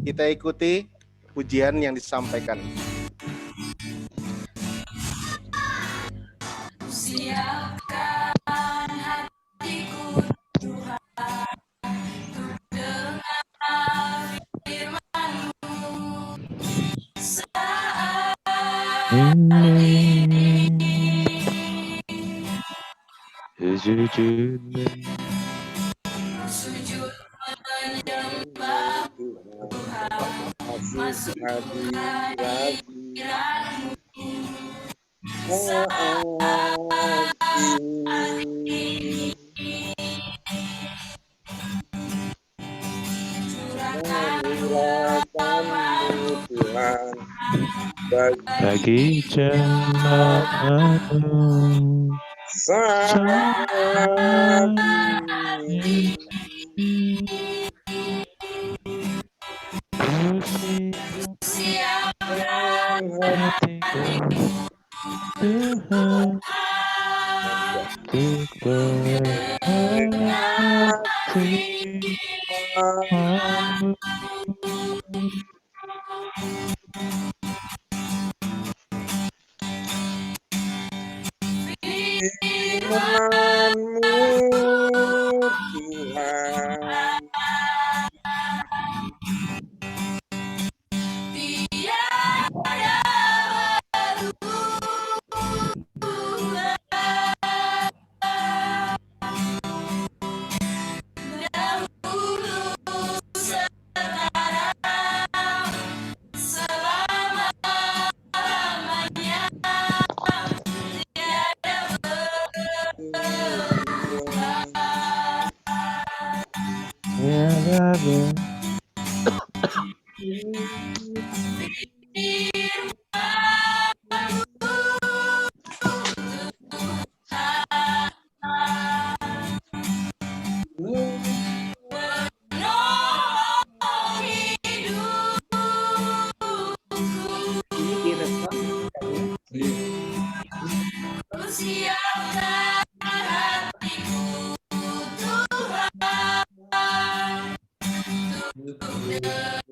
Kita ikuti pujian yang disampaikan. Siapkan hatiku Tuhan untuk dengar firman-Mu saat ini. Sujud menyembah Tuhan, masuk hadirat-Mu saat ini. Curahkan-Mu Tuhan bagi jemaat-Mu saat ini. Siapkan hatiku Tuhan untuk berhati firman-Mu Tuhan. tiada berubah dahulu sekarang selama-lamanya tiada berubah. Siapkan hatiku Tuhan untuk dengar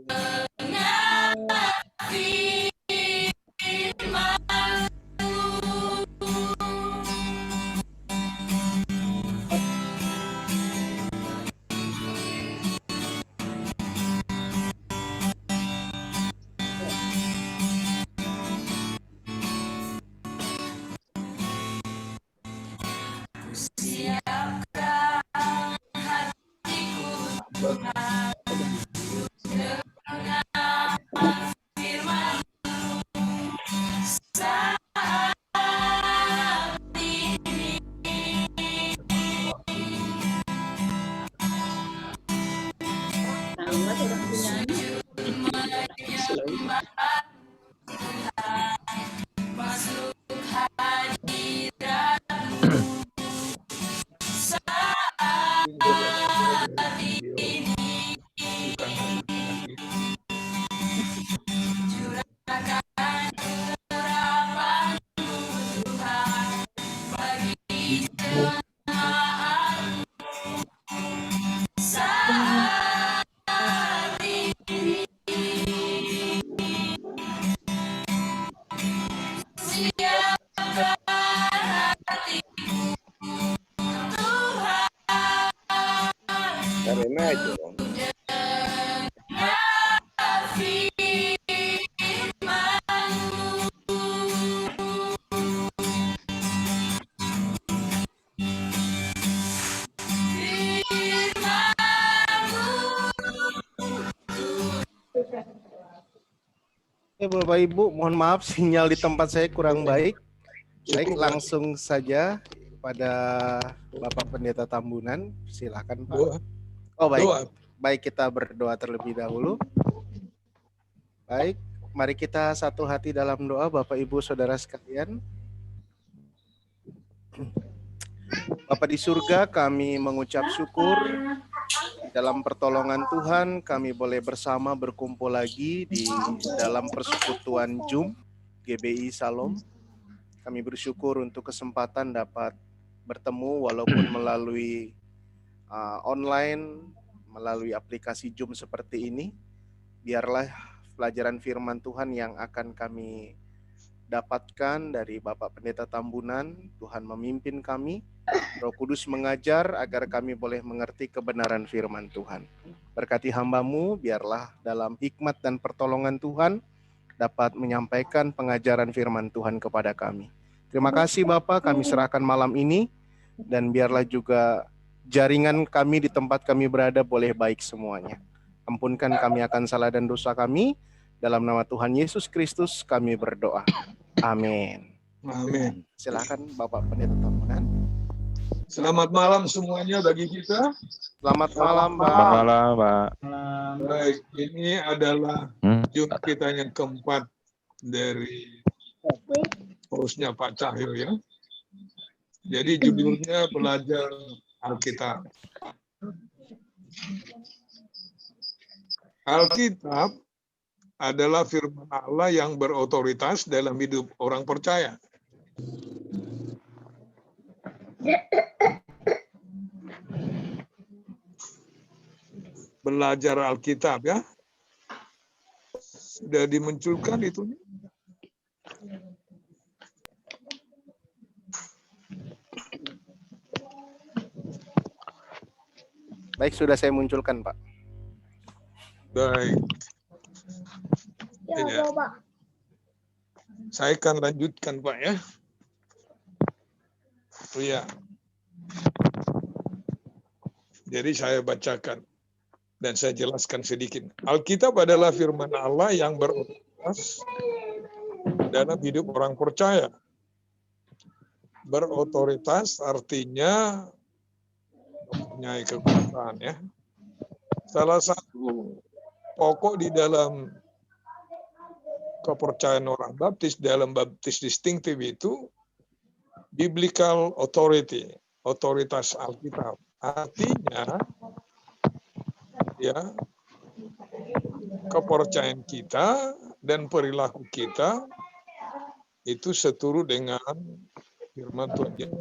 siapkan hatiku Tuhan dengar firman-Mu saat ini. Sujud menyembah Tuhan, masuk hadirat-Mu saat ini. Curahkan urapan-Mu Tuhan bagi jemaat-Mu saat ini. Siapkan hatiku Tuhan Karena aja dong. dengar firman-Mu. Bapak Ibu, mohon maaf sinyal di tempat saya kurang baik. Baik, langsung saja pada Bapak Pendeta Tambunan. Silakan Pak. Oh baik, baik kita berdoa terlebih dahulu. Baik, mari kita satu hati dalam doa Bapak Ibu Saudara sekalian. Bapa di surga, kami mengucap syukur dalam pertolongan Tuhan kami boleh bersama berkumpul lagi di dalam persekutuan Zoom GBI Salom. Kami bersyukur untuk kesempatan dapat bertemu walaupun melalui online, melalui aplikasi Zoom seperti ini. Biarlah pelajaran firman Tuhan yang akan kami dapatkan dari Bapak Pendeta Tambunan, Tuhan memimpin kami, Roh Kudus mengajar agar kami boleh mengerti kebenaran firman Tuhan. Berkati hamba-Mu, biarlah dalam hikmat dan pertolongan Tuhan dapat menyampaikan pengajaran firman Tuhan kepada kami. Terima kasih Bapak, kami serahkan malam ini, dan biarlah juga jaringan kami di tempat kami berada boleh baik semuanya. Ampunkan kami akan salah dan dosa kami, dalam nama Tuhan Yesus Kristus kami berdoa. Amin. Amin. Silakan Bapak Pendeta Tambunan. Selamat malam semuanya bagi kita. Selamat malam, Pak. Selamat malam, Pak. Baik, ini adalah Zoom kita yang keempat dari hostnya Pak Cahyo ya. Jadi judulnya belajar Alkitab. Alkitab adalah firman Allah yang berotoritas dalam hidup orang percaya. Belajar Alkitab ya. Sudah dimunculkan itu. Baik, sudah saya munculkan, Pak. Baik. Ya. Saya akan lanjutkan, Pak ya. Oh ya. Jadi saya bacakan dan saya jelaskan sedikit. Alkitab adalah firman Allah yang berotoritas dalam hidup orang percaya. Berotoritas artinya mempunyai kekuasaan ya. Salah satu pokok di dalam kepercayaan orang baptis dalam baptis distinctive itu biblical authority, otoritas Alkitab. Artinya ya kepercayaan kita dan perilaku kita itu seturut dengan firman Tuhan.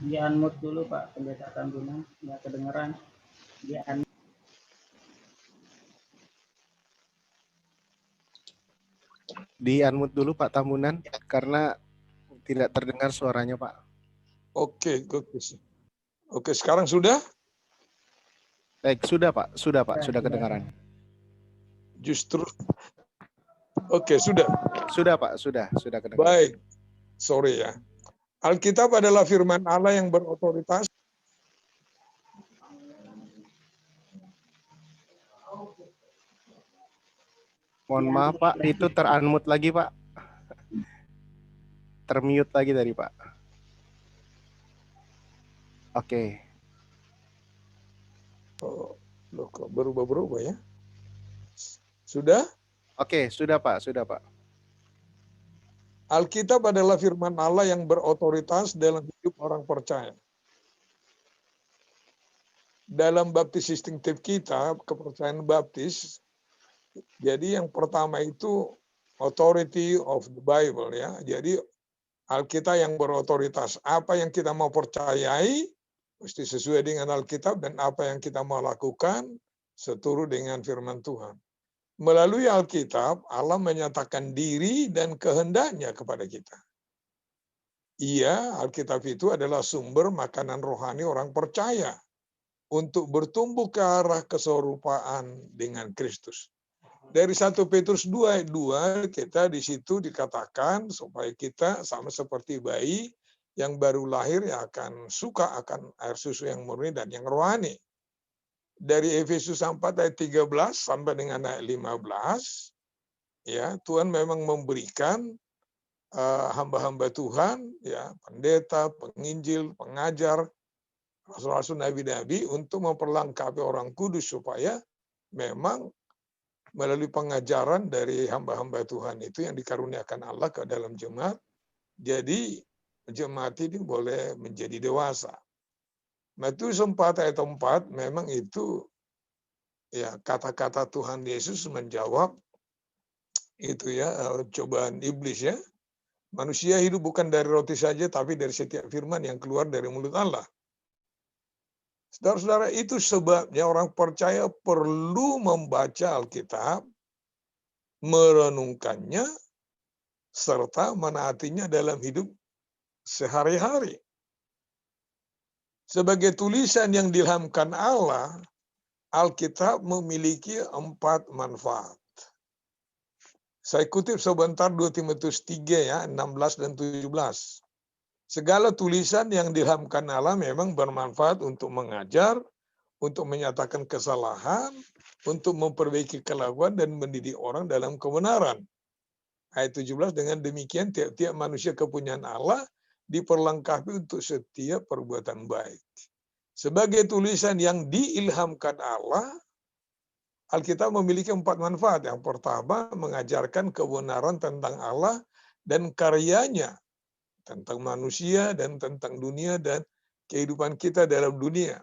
Di unmute dulu Pak Pendeta Tambunan, nggak kedengeran. Di unmute dulu Pak Tambunan karena tidak terdengar suaranya Pak. Oke, sekarang sudah? Baik, sudah Pak, sudah kedengaran. Justru, oke sudah. Sudah Pak, sudah kedengaran. Baik, sorry ya. Alkitab adalah firman Allah yang berotoritas. Mohon maaf Pak, itu ter-unmute lagi Pak. Termute lagi tadi Pak. Oke. Oh, loh kok berubah-berubah ya? Sudah? Oke, sudah Pak. Alkitab adalah firman Allah yang berotoritas dalam hidup orang percaya. Dalam baptis distinctive kita, kepercayaan baptis, jadi yang pertama itu authority of the Bible ya. Jadi Alkitab yang berotoritas. Apa yang kita mau percayai mesti sesuai dengan Alkitab, dan apa yang kita mau lakukan seturut dengan firman Tuhan. Melalui Alkitab, Allah menyatakan diri dan kehendaknya kepada kita. Iya, Alkitab itu adalah sumber makanan rohani orang percaya untuk bertumbuh ke arah keserupaan dengan Kristus. Dari 1 Petrus 2 ayat 2, kita di situ dikatakan supaya kita sama seperti bayi yang baru lahir yang akan suka akan air susu yang murni dan yang rohani. Dari Efesus 4 ayat 13 sampai dengan ayat 15, ya Tuhan memang memberikan hamba-hamba Tuhan, ya pendeta, penginjil, pengajar, rasul-rasul, nabi-nabi untuk memperlengkapi orang kudus supaya memang melalui pengajaran dari hamba-hamba Tuhan itu yang dikaruniakan Allah ke dalam jemaat, jadi jemaat ini boleh menjadi dewasa. Matius 4 ayat 4 memang itu ya kata-kata Tuhan Yesus menjawab itu ya cobaan iblis ya. Manusia hidup bukan dari roti saja tapi dari setiap firman yang keluar dari mulut Allah. Saudara-saudara, itu sebabnya orang percaya perlu membaca Alkitab, merenungkannya, serta menaatinya dalam hidup sehari-hari. Sebagai tulisan yang diilhamkan Allah, Alkitab memiliki 4 manfaat. Saya kutip sebentar 2 Timotius 3 ya, 16 dan 17. Segala tulisan yang diilhamkan Allah memang bermanfaat untuk mengajar, untuk menyatakan kesalahan, untuk memperbaiki kelakuan dan mendidik orang dalam kebenaran. Ayat 17, dengan demikian tiap-tiap manusia kepunyaan Allah diperlengkapi untuk setiap perbuatan baik. Sebagai tulisan yang diilhamkan Allah, Alkitab memiliki 4 manfaat. Yang pertama, mengajarkan kebenaran tentang Allah dan karyanya, tentang manusia dan tentang dunia dan kehidupan kita dalam dunia.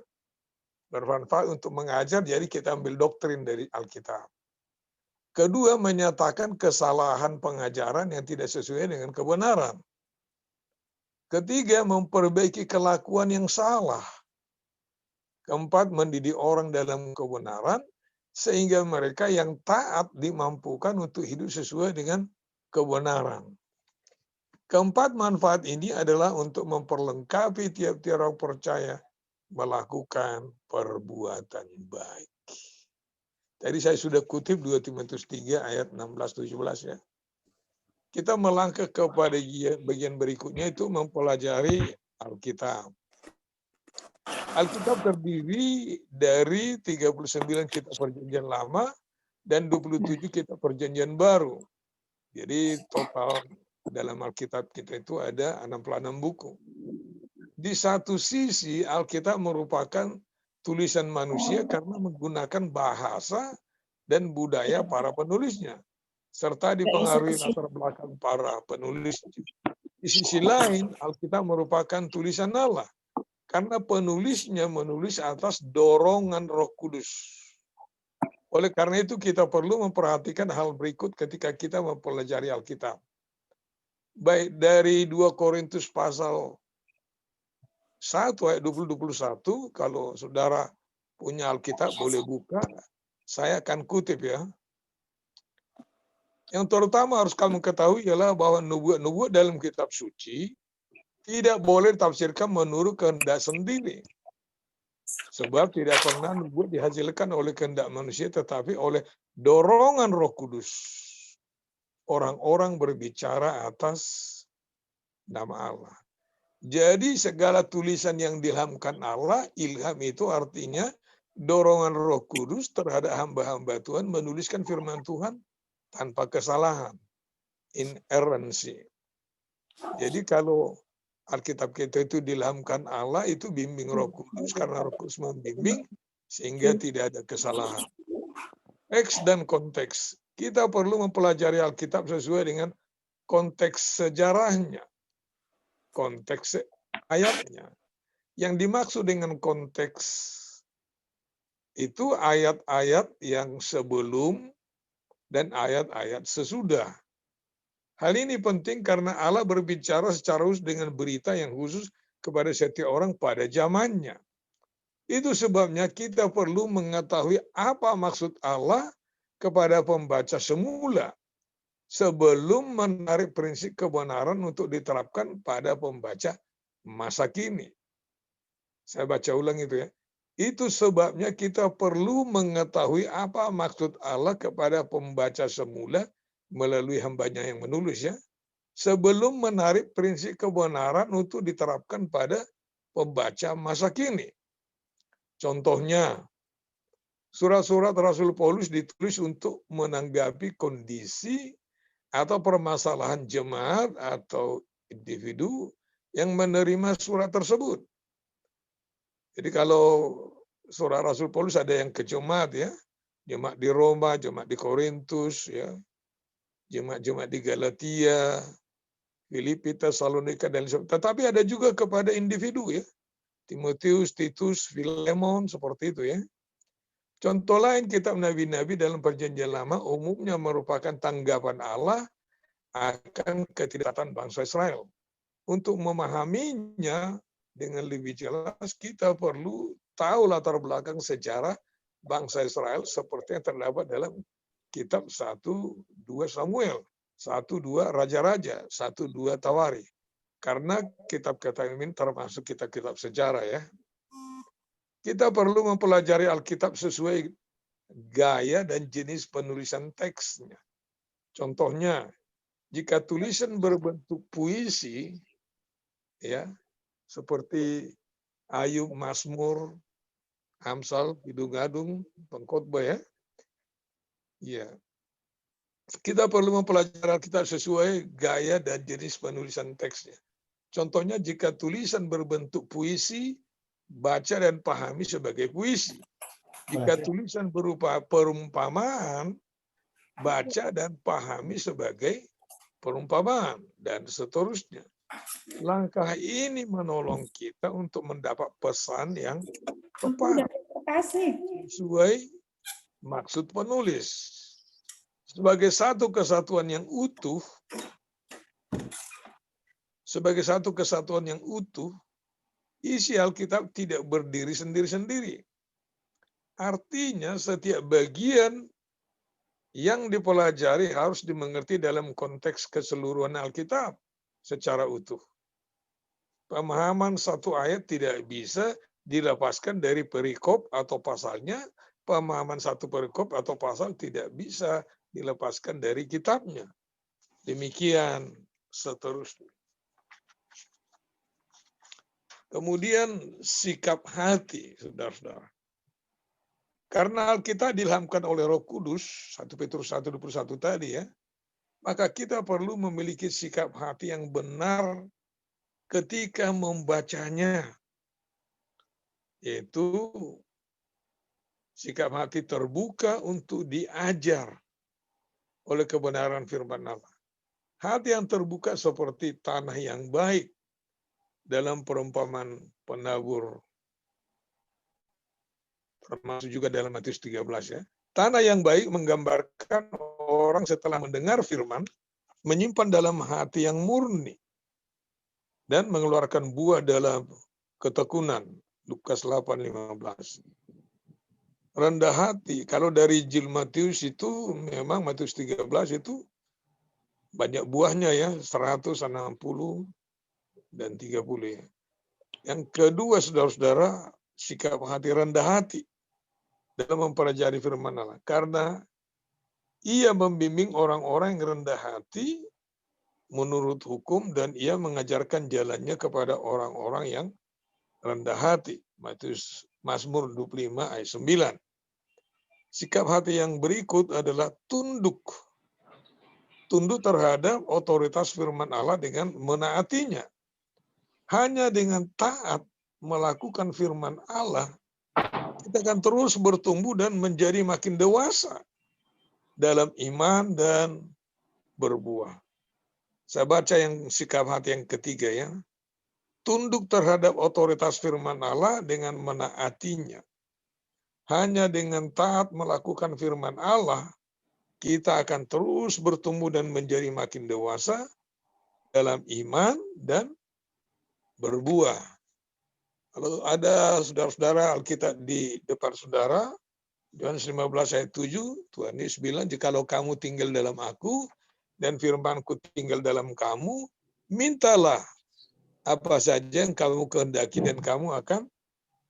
Bermanfaat untuk mengajar, jadi kita ambil doktrin dari Alkitab. Kedua, menyatakan kesalahan pengajaran yang tidak sesuai dengan kebenaran. Ketiga, memperbaiki kelakuan yang salah. Keempat, mendidik orang dalam kebenaran, sehingga mereka yang taat dimampukan untuk hidup sesuai dengan kebenaran. Keempat manfaat ini adalah untuk memperlengkapi tiap-tiap orang percaya melakukan perbuatan baik. Tadi saya sudah kutip 2 Timotius 3 ayat 16-17 ya. Kita melangkah kepada bagian berikutnya, itu mempelajari Alkitab. Alkitab terdiri dari 39 kitab perjanjian lama dan 27 kitab perjanjian baru. Jadi total dalam Alkitab kita itu ada 66 buku. Di satu sisi Alkitab merupakan tulisan manusia karena menggunakan bahasa dan budaya para penulisnya, serta dipengaruhi latar belakang para penulis. Di sisi lain, Alkitab merupakan tulisan Allah karena penulisnya menulis atas dorongan Roh Kudus. Oleh karena itu kita perlu memperhatikan hal berikut ketika kita mempelajari Alkitab. Baik dari 2 Korintus pasal 1 ayat 20-21, kalau saudara punya Alkitab boleh buka, saya akan kutip ya. Yang terutama harus kamu ketahui ialah bahwa nubuat-nubuat dalam kitab suci tidak boleh ditafsirkan menurut kehendak sendiri. Sebab tidak pernah nubuat dihasilkan oleh kehendak manusia, tetapi oleh dorongan Roh Kudus. Orang-orang berbicara atas nama Allah. Jadi segala tulisan yang diilhamkan Allah, ilham itu artinya dorongan Roh Kudus terhadap hamba-hamba Tuhan menuliskan firman Tuhan tanpa kesalahan, inerrancy. Jadi kalau Alkitab kita itu diilhamkan Allah, itu bimbing Roh Kudus, karena Roh Kudus membimbing sehingga tidak ada kesalahan. Teks dan konteks. Kita perlu mempelajari Alkitab sesuai dengan konteks sejarahnya, konteks ayatnya. Yang dimaksud dengan konteks itu ayat-ayat yang sebelum dan ayat-ayat sesudah. Hal ini penting karena Allah berbicara secara khusus dengan berita yang khusus kepada setiap orang pada zamannya. Itu sebabnya kita perlu mengetahui apa maksud Allah kepada pembaca semula sebelum menarik prinsip kebenaran untuk diterapkan pada pembaca masa kini. Saya baca ulang itu ya. Itu sebabnya kita perlu mengetahui apa maksud Allah kepada pembaca semula melalui hambanya yang menulis ya, sebelum menarik prinsip kebenaran untuk diterapkan pada pembaca masa kini. Contohnya, surat-surat Rasul Paulus ditulis untuk menanggapi kondisi atau permasalahan jemaat atau individu yang menerima surat tersebut. Jadi kalau surat Rasul Paulus ada yang ke jemaat ya, jemaat di Roma, jemaat di Korintus ya, jemaat-jemaat di Galatia, Filipi, Tesalonika dan sebagainya. Tetapi ada juga kepada individu ya. Timotius, Titus, Filemon, seperti itu ya. Contoh lain kitab nabi-nabi dalam perjanjian lama umumnya merupakan tanggapan Allah akan ketidaktaatan bangsa Israel. Untuk memahaminya dengan lebih jelas, kita perlu tahu latar belakang sejarah bangsa Israel seperti yang terdapat dalam kitab 1-2 Samuel, 1-2 Raja-Raja, 1-2 Tawari. Karena kitab-kitab ini termasuk kitab-kitab sejarah ya. Kita perlu mempelajari Alkitab sesuai gaya dan jenis penulisan teksnya. Contohnya, jika tulisan berbentuk puisi, ya, seperti Ayub, Mazmur, Amsal, Kidung-Gadung, Pengkhotbah ya, kita perlu mempelajari Alkitab sesuai gaya dan jenis penulisan teksnya. Contohnya, jika tulisan berbentuk puisi, baca dan pahami sebagai puisi. Jika tulisan berupa perumpamaan, baca dan pahami sebagai perumpamaan, dan seterusnya. Langkah ini menolong kita untuk mendapat pesan yang tepat sesuai maksud penulis. Sebagai satu kesatuan yang utuh, isi Alkitab tidak berdiri sendiri-sendiri. Artinya setiap bagian yang dipelajari harus dimengerti dalam konteks keseluruhan Alkitab secara utuh. Pemahaman satu ayat tidak bisa dilepaskan dari perikop atau pasalnya. Pemahaman satu perikop atau pasal tidak bisa dilepaskan dari kitabnya. Demikian seterusnya. Kemudian sikap hati, saudara-saudara. Karena Alkitab diilhamkan oleh Roh Kudus, 1 Petrus 1:21 tadi ya, maka kita perlu memiliki sikap hati yang benar ketika membacanya. Yaitu sikap hati terbuka untuk diajar oleh kebenaran firman Allah. Hati yang terbuka seperti tanah yang baik dalam perumpamaan penabur. Termasuk juga dalam Matius 13 ya. Tanah yang baik menggambarkan orang setelah mendengar firman, menyimpan dalam hati yang murni, dan mengeluarkan buah dalam ketekunan. Lukas 8:15. Rendah hati, kalau dari Injil Matius itu, memang Matius 13 itu banyak buahnya ya, 160 dan 30 ya. Yang kedua, saudara-saudara, sikap hati rendah hati dalam mempelajari firman Allah. Karena ia membimbing orang-orang yang rendah hati menurut hukum dan ia mengajarkan jalannya kepada orang-orang yang rendah hati. Mazmur 25 ayat 9. Sikap hati yang berikut adalah tunduk. Tunduk terhadap otoritas firman Allah dengan menaatinya. Hanya dengan taat melakukan firman Allah, kita akan terus bertumbuh dan menjadi makin dewasa dalam iman dan berbuah. Saya baca yang sikap hati yang ketiga ya. Tunduk terhadap otoritas firman Allah dengan menaatinya. Hanya dengan taat melakukan firman Allah, kita akan terus bertumbuh dan menjadi makin dewasa dalam iman dan berbuah. Kalau ada saudara-saudara Alkitab di depan saudara, Yohanes 15 ayat 7, Tuhan Yesus bilang, jikalau kamu tinggal dalam aku, dan firmanku tinggal dalam kamu, mintalah apa saja yang kamu kehendaki dan kamu akan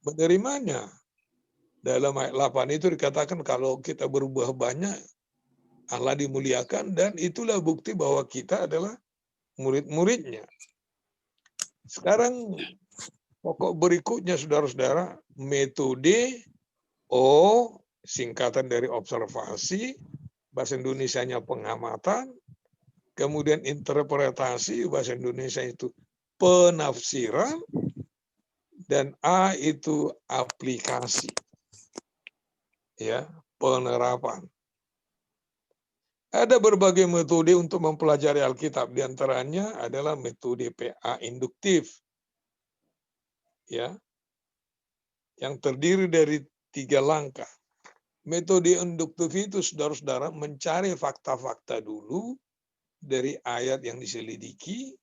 menerimanya. Dalam ayat 8 itu dikatakan kalau kita berbuah banyak, Allah dimuliakan, dan itulah bukti bahwa kita adalah murid-muridnya. Sekarang pokok berikutnya saudara-saudara, metode singkatan dari observasi, bahasa Indonesianya pengamatan, kemudian interpretasi, bahasa Indonesia itu penafsiran, dan A itu aplikasi. Ya, penerapan. Ada berbagai metode untuk mempelajari Alkitab, di antaranya adalah metode PA induktif. Ya, yang terdiri dari 3 langkah. Metode induktif itu, saudara-saudara, mencari fakta-fakta dulu dari ayat yang diselidiki,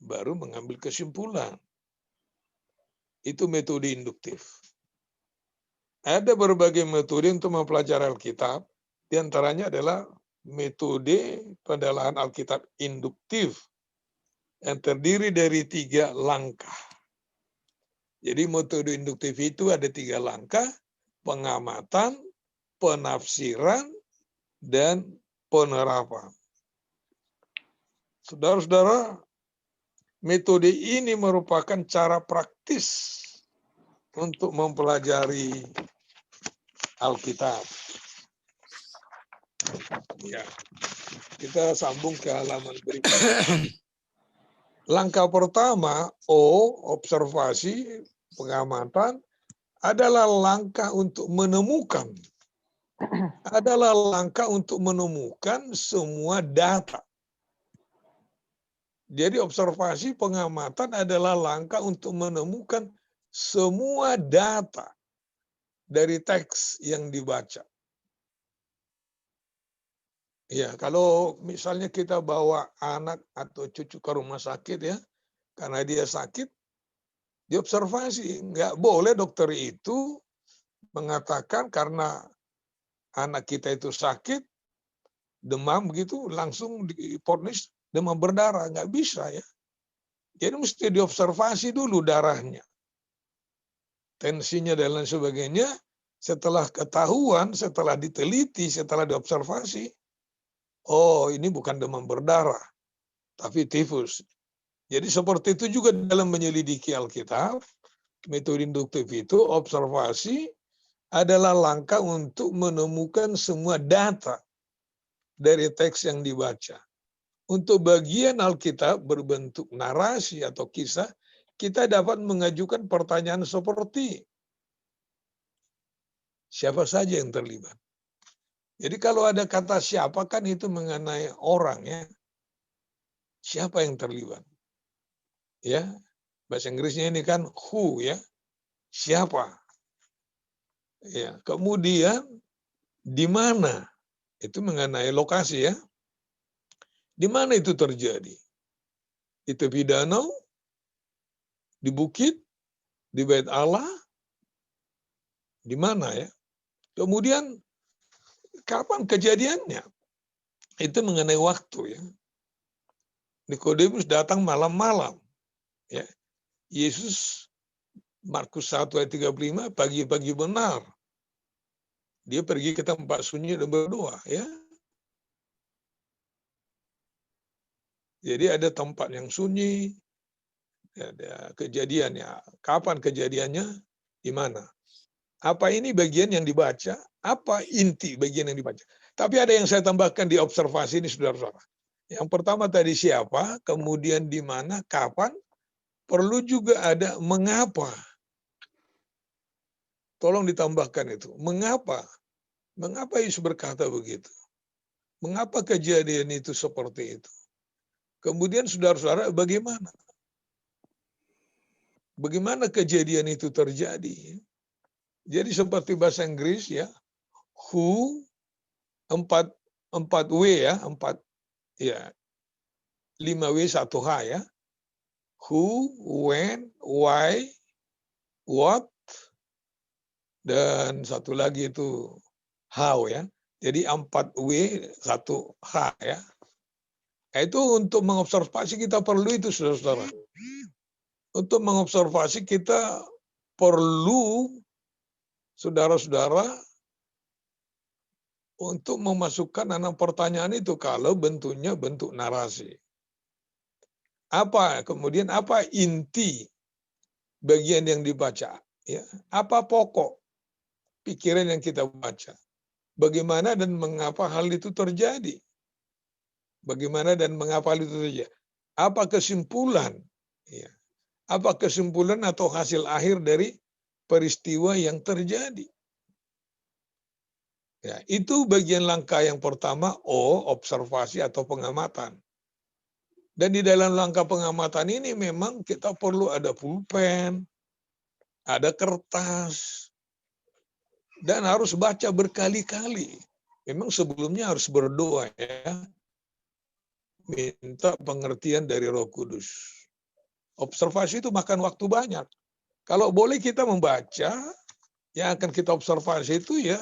baru mengambil kesimpulan. Itu metode induktif. Ada berbagai metode untuk mempelajari Alkitab, di antaranya adalah metode pendalaman Alkitab induktif yang terdiri dari 3 langkah. Jadi metode induktif itu ada 3 langkah: pengamatan, penafsiran, dan penerapan. Saudara-saudara, metode ini merupakan cara praktis untuk mempelajari Alkitab. Ya, kita sambung ke halaman berikutnya. Langkah pertama, observasi, pengamatan, adalah langkah untuk menemukan. Adalah langkah untuk menemukan semua data. Jadi observasi, pengamatan adalah langkah untuk menemukan semua data dari teks yang dibaca. Ya, kalau misalnya kita bawa anak atau cucu ke rumah sakit ya, karena dia sakit, diobservasi. Nggak boleh dokter itu mengatakan karena anak kita itu sakit, demam begitu, langsung divonis demam berdarah. Nggak bisa ya. Jadi mesti diobservasi dulu darahnya, tensinya dan lain sebagainya. Setelah ketahuan, setelah diteliti, setelah diobservasi, oh ini bukan demam berdarah, tapi tifus. Jadi seperti itu juga dalam menyelidiki Alkitab. Metode induktif itu, observasi adalah langkah untuk menemukan semua data dari teks yang dibaca. Untuk bagian Alkitab berbentuk narasi atau kisah, kita dapat mengajukan pertanyaan seperti, siapa saja yang terlibat? Jadi kalau ada kata siapa, kan itu mengenai orang ya. Siapa yang terlibat? Ya, bahasa Inggrisnya ini kan who ya. Siapa? Ya, kemudian di mana? Itu mengenai lokasi ya. Di mana itu terjadi? Di tepi danau, di bukit, di bait Allah, di mana ya? Kemudian kapan kejadiannya? Itu mengenai waktu ya. Nikodemus datang malam-malam. Ya. Yesus, Markus 1 ayat 35, pagi-pagi benar. Dia pergi ke tempat sunyi dan berdoa. Ya. Jadi ada tempat yang sunyi, ada kejadiannya. Kapan kejadiannya? Di mana? Apa ini bagian yang dibaca? Apa inti bagian yang dibaca? Tapi ada yang saya tambahkan di observasi ini, saudara-saudara. Yang pertama tadi siapa, kemudian di mana, kapan, perlu juga ada mengapa. Tolong ditambahkan itu. Mengapa? Mengapa Yesus berkata begitu? Mengapa kejadian itu seperti itu? Kemudian saudara-saudara, bagaimana? Bagaimana kejadian itu terjadi? Jadi seperti bahasa Inggris ya, who, 4W ya, 5W 1H ya. Who, when, why, what, dan satu lagi itu how ya. Jadi 4W 1H ya. Itu untuk mengobservasi kita perlu itu, saudara-saudara. Untuk mengobservasi kita perlu, saudara-saudara, untuk memasukkan 6 pertanyaan itu kalau bentuknya bentuk narasi. Apa kemudian apa inti bagian yang dibaca? Ya, apa pokok pikiran yang kita baca? Bagaimana dan mengapa hal itu terjadi? Bagaimana dan mengapa hal itu terjadi? Apa kesimpulan? Ya. Apa kesimpulan atau hasil akhir dari peristiwa yang terjadi? Ya, itu bagian langkah yang pertama, observasi atau pengamatan. Dan di dalam langkah pengamatan ini memang kita perlu ada pulpen, ada kertas, dan harus baca berkali-kali. Memang sebelumnya harus berdoa ya, minta pengertian dari Roh Kudus. Observasi itu makan waktu banyak. Kalau boleh kita membaca, yang akan kita observasi itu ya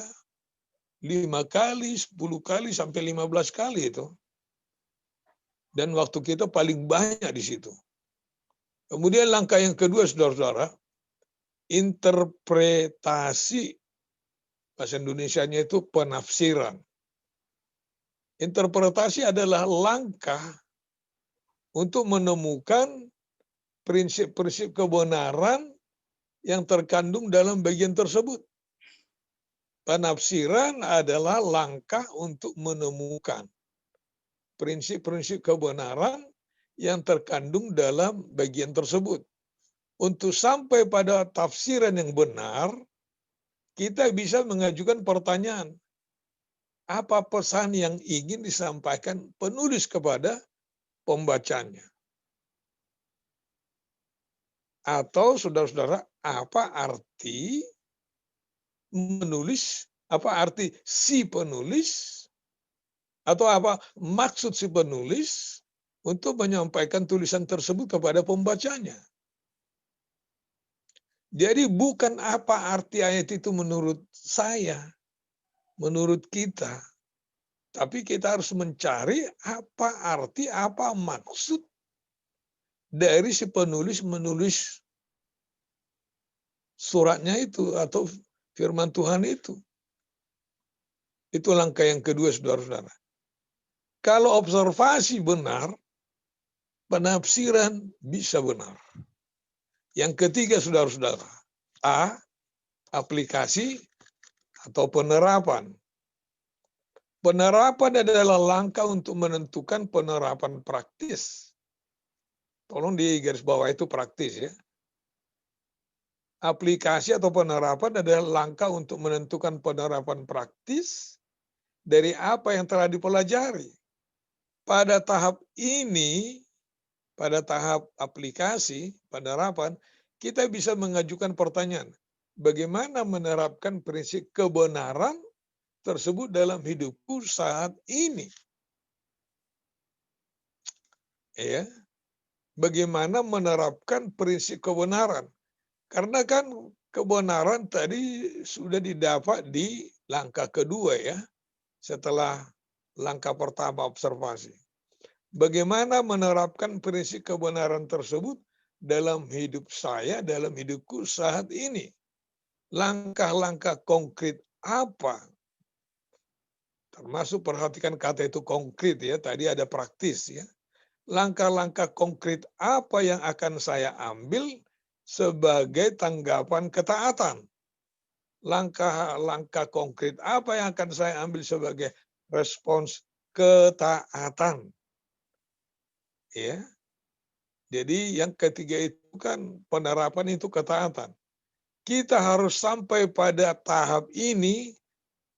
5 kali, 10 kali, sampai 15 kali itu. Dan waktu kita paling banyak di situ. Kemudian langkah yang kedua, saudara-saudara, interpretasi. Bahasa Indonesianya itu penafsiran. Interpretasi adalah langkah untuk menemukan prinsip-prinsip kebenaran yang terkandung dalam bagian tersebut. Penafsiran adalah langkah untuk menemukan prinsip-prinsip kebenaran yang terkandung dalam bagian tersebut. Untuk sampai pada tafsiran yang benar, kita bisa mengajukan pertanyaan, apa pesan yang ingin disampaikan penulis kepada pembacanya? Atau saudara-saudara, apa arti menulis, apa arti si penulis, atau apa maksud si penulis untuk menyampaikan tulisan tersebut kepada pembacanya? Jadi bukan apa arti ayat itu menurut saya, menurut kita, tapi kita harus mencari apa arti, apa maksud dari si penulis menulis suratnya itu atau firman Tuhan itu. Itu langkah yang kedua, saudara-saudara. Kalau observasi benar, penafsiran bisa benar. Yang ketiga, saudara-saudara, A, aplikasi atau penerapan. Penerapan adalah langkah untuk menentukan penerapan praktis. Tolong di garis bawah itu praktis ya. Aplikasi atau penerapan adalah langkah untuk menentukan penerapan praktis dari apa yang telah dipelajari. Pada tahap ini, pada tahap aplikasi, penerapan, kita bisa mengajukan pertanyaan, bagaimana menerapkan prinsip kebenaran tersebut dalam hidupku saat ini? Ya, bagaimana menerapkan prinsip kebenaran? Karena kan kebenaran tadi sudah didapat di langkah kedua ya, setelah langkah pertama observasi. Bagaimana menerapkan prinsip kebenaran tersebut dalam hidup saya, dalam hidupku saat ini? Langkah-langkah konkret apa? Termasuk perhatikan kata itu konkret ya, tadi ada praktis ya. Langkah-langkah konkret apa yang akan saya ambil sebagai tanggapan ketaatan? Langkah-langkah konkret apa yang akan saya ambil sebagai respons ketaatan? Ya. Jadi yang ketiga itu kan penerapan itu ketaatan. Kita harus sampai pada tahap ini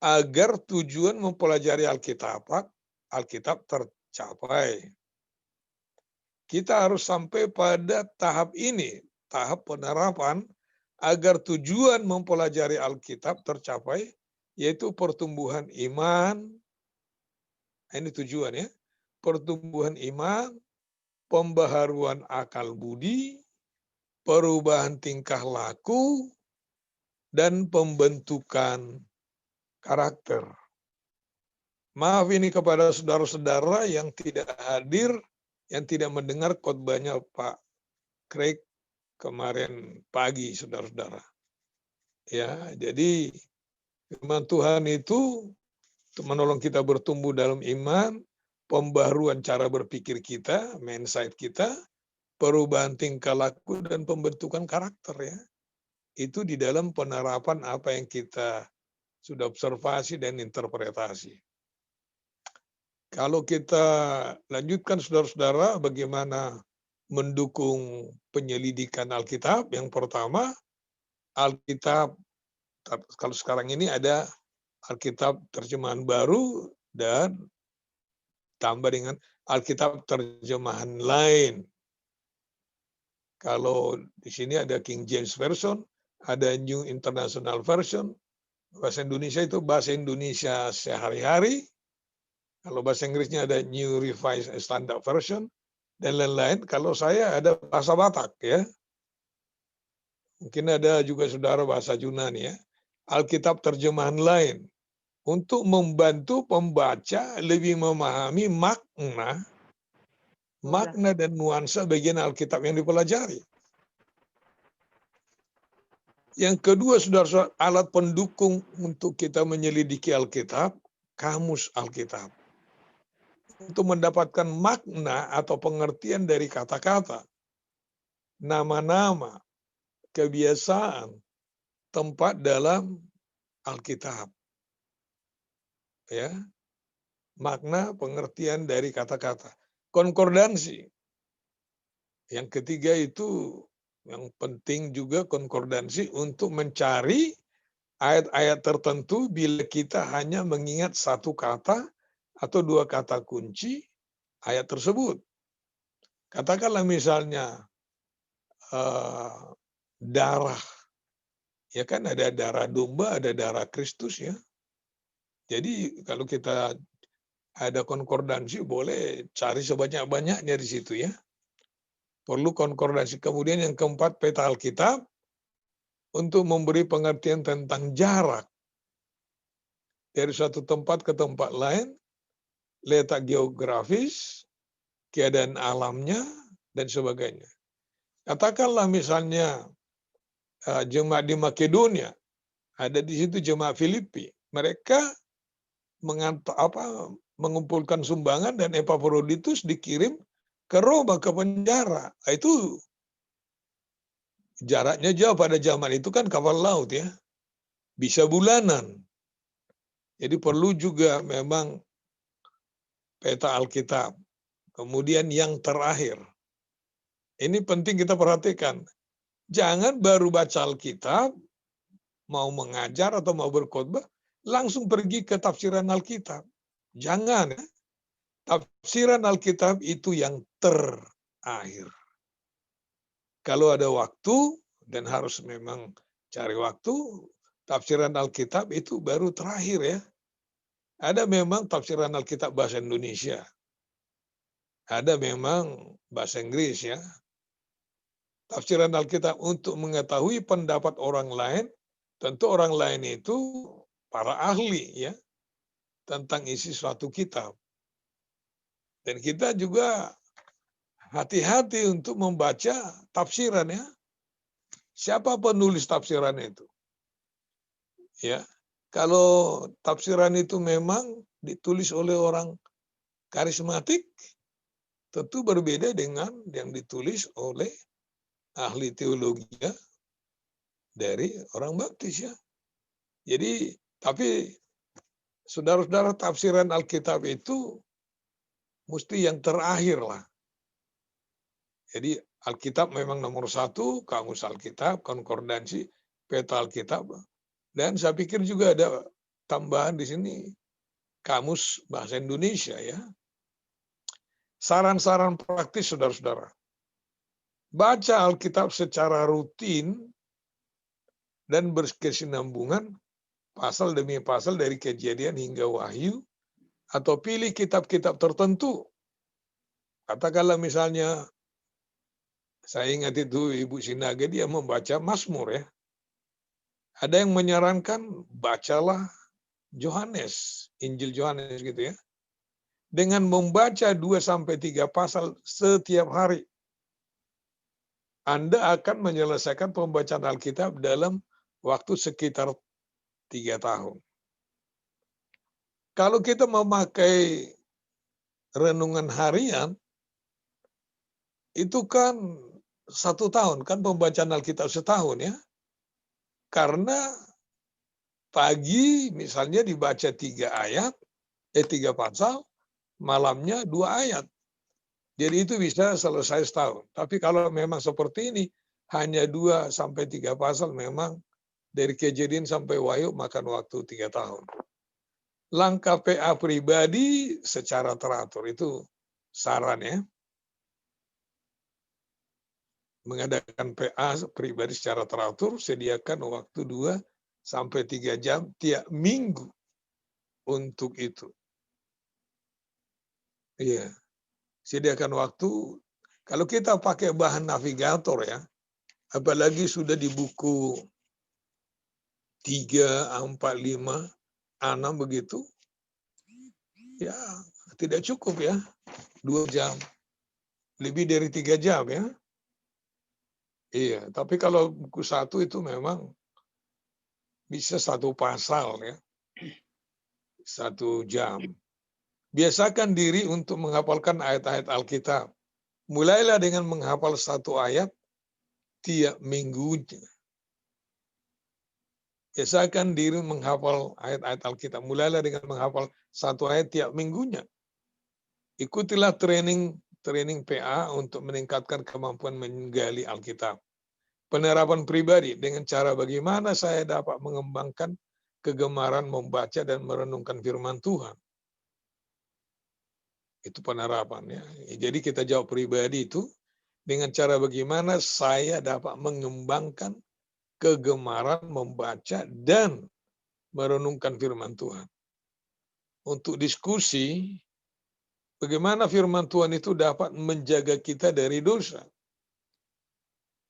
agar tujuan mempelajari Alkitab tercapai. Kita harus sampai pada tahap ini, tahap penerapan, agar tujuan mempelajari Alkitab tercapai, yaitu pertumbuhan iman. Ini tujuan ya, pertumbuhan iman, pembaharuan akal budi, perubahan tingkah laku, dan pembentukan karakter. Maaf ini kepada saudara-saudara yang tidak hadir, yang tidak mendengar khotbahnya Pak Craig kemarin pagi, saudara-saudara. Ya, jadi firman Tuhan itu menolong kita bertumbuh dalam iman, pembaharuan cara berpikir kita, mindset kita, perubahan tingkah laku, dan pembentukan karakter ya. Itu di dalam penerapan apa yang kita sudah observasi dan interpretasi. Kalau kita lanjutkan saudara-saudara, bagaimana mendukung penyelidikan Alkitab? Yang pertama, Alkitab, kalau sekarang ini ada Alkitab terjemahan baru dan tambah dengan Alkitab terjemahan lain. Kalau di sini ada King James Version, ada New International Version. Bahasa Indonesia itu bahasa Indonesia sehari-hari. Kalau bahasa Inggrisnya ada New Revised Standard Version dan lain-lain. Kalau saya ada bahasa Batak ya. Mungkin ada juga saudara bahasa Yunani ya. Alkitab terjemahan lain untuk membantu pembaca lebih memahami makna dan nuansa bagian Alkitab yang dipelajari. Yang kedua, saudara-saudara, alat pendukung untuk kita menyelidiki Alkitab, kamus Alkitab. Untuk mendapatkan makna atau pengertian dari kata-kata, nama-nama, kebiasaan, tempat dalam Alkitab. Ya. Makna pengertian dari kata-kata. Konkordansi. Yang ketiga itu yang penting juga konkordansi untuk mencari ayat-ayat tertentu bila kita hanya mengingat satu kata atau dua kata kunci ayat tersebut. Katakanlah misalnya darah. Ya kan ada darah domba, ada darah Kristus ya. Jadi kalau kita ada konkordansi boleh cari sebanyak-banyaknya di situ ya. Perlu konkordansi. Kemudian yang keempat, peta Alkitab untuk memberi pengertian tentang jarak dari suatu tempat ke tempat lain, letak geografis, keadaan alamnya, dan sebagainya. Katakanlah misalnya jemaat di Makedonia, ada di situ jemaat Filipi, mereka mengumpulkan sumbangan dan Epafroditus dikirim ke Roma, ke penjara. Itu jaraknya jauh pada zaman itu kan kapal laut ya. Bisa bulanan. Jadi perlu juga memang peta Alkitab. Kemudian yang terakhir. Ini penting kita perhatikan. Jangan baru baca Alkitab, mau mengajar atau mau berkhotbah, langsung pergi ke tafsiran Alkitab. Jangan ya. Tafsiran Alkitab itu yang terakhir. Kalau ada waktu, dan harus memang cari waktu, tafsiran Alkitab itu baru terakhir ya. Ada memang tafsiran Alkitab bahasa Indonesia. Ada memang bahasa Inggris ya. Tafsiran Alkitab untuk mengetahui pendapat orang lain, tentu orang lain itu para ahli ya, tentang isi suatu kitab. Dan kita juga hati-hati untuk membaca tafsiran ya. Siapa penulis tafsiran itu? Ya, kalau tafsiran itu memang ditulis oleh orang karismatik, tentu berbeda dengan yang ditulis oleh ahli teologi ya, dari orang baptis ya. Jadi, tapi saudara-saudara, tafsiran Alkitab itu mesti yang terakhir lah. Jadi Alkitab memang nomor satu, kamus Alkitab, konkordansi, peta Alkitab. Dan saya pikir juga ada tambahan di sini, kamus bahasa Indonesia ya. Saran-saran praktis saudara-saudara. Baca Alkitab secara rutin dan berkesinambungan pasal demi pasal dari Kejadian hingga Wahyu, atau pilih kitab-kitab tertentu. Katakanlah misalnya, saya ingat itu Ibu Sinaga, dia membaca Mazmur ya. Ada yang menyarankan bacalah Yohanes, Injil Yohanes gitu ya. Dengan membaca 2-3 pasal setiap hari, Anda akan menyelesaikan pembacaan Alkitab dalam waktu sekitar 3 tahun. Kalau kita memakai renungan harian, itu kan 1 tahun, kan pembacaan Alkitab setahun ya. Karena pagi misalnya dibaca 3 pasal, malamnya 2 ayat. Jadi itu bisa selesai setahun. Tapi kalau memang seperti ini, hanya 2-3 pasal, memang dari Kejadian sampai Wahyu makan waktu 3 tahun. Langkah PA pribadi secara teratur, itu saran ya. mengadakan PA pribadi secara teratur, sediakan waktu 2 sampai 3 jam tiap minggu untuk itu. Iya, sediakan waktu. Kalau kita pakai bahan navigator ya, apalagi sudah di buku 3, 4, 5, 6 begitu, ya tidak cukup ya 2 jam. Lebih dari 3 jam ya. Iya, tapi kalau buku 1 itu memang bisa 1 pasal ya. 1 jam. Biasakan diri untuk menghafalkan ayat-ayat Alkitab. Mulailah dengan menghafal 1 ayat tiap minggunya. Biasakan diri menghafal ayat-ayat Alkitab. Mulailah dengan menghafal 1 ayat tiap minggunya. Ikutilah training PA untuk meningkatkan kemampuan menggali Alkitab. Penerapan pribadi dengan cara bagaimana saya dapat mengembangkan kegemaran membaca dan merenungkan firman Tuhan. Itu penerapan ya. Jadi kita jawab pribadi itu dengan cara bagaimana saya dapat mengembangkan kegemaran membaca dan merenungkan firman Tuhan. Untuk diskusi, bagaimana firman Tuhan itu dapat menjaga kita dari dosa.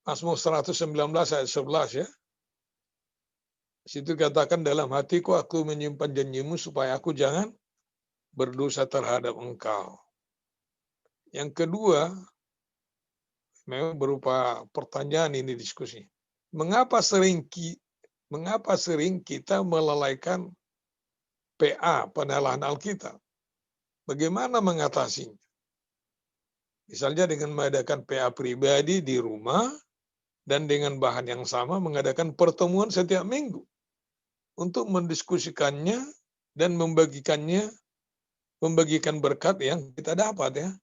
Mazmur 119 ayat 11 ya. Situ katakan, dalam hatiku aku menyimpan janjimu supaya aku jangan berdosa terhadap engkau. Yang kedua, memang berupa pertanyaan ini diskusi. Mengapa sering kita melalaikan PA, penelahan Alkitab? Bagaimana mengatasinya? Misalnya dengan mengadakan PA pribadi di rumah dan dengan bahan yang sama mengadakan pertemuan setiap minggu untuk mendiskusikannya dan membagikan berkat yang kita dapat ya.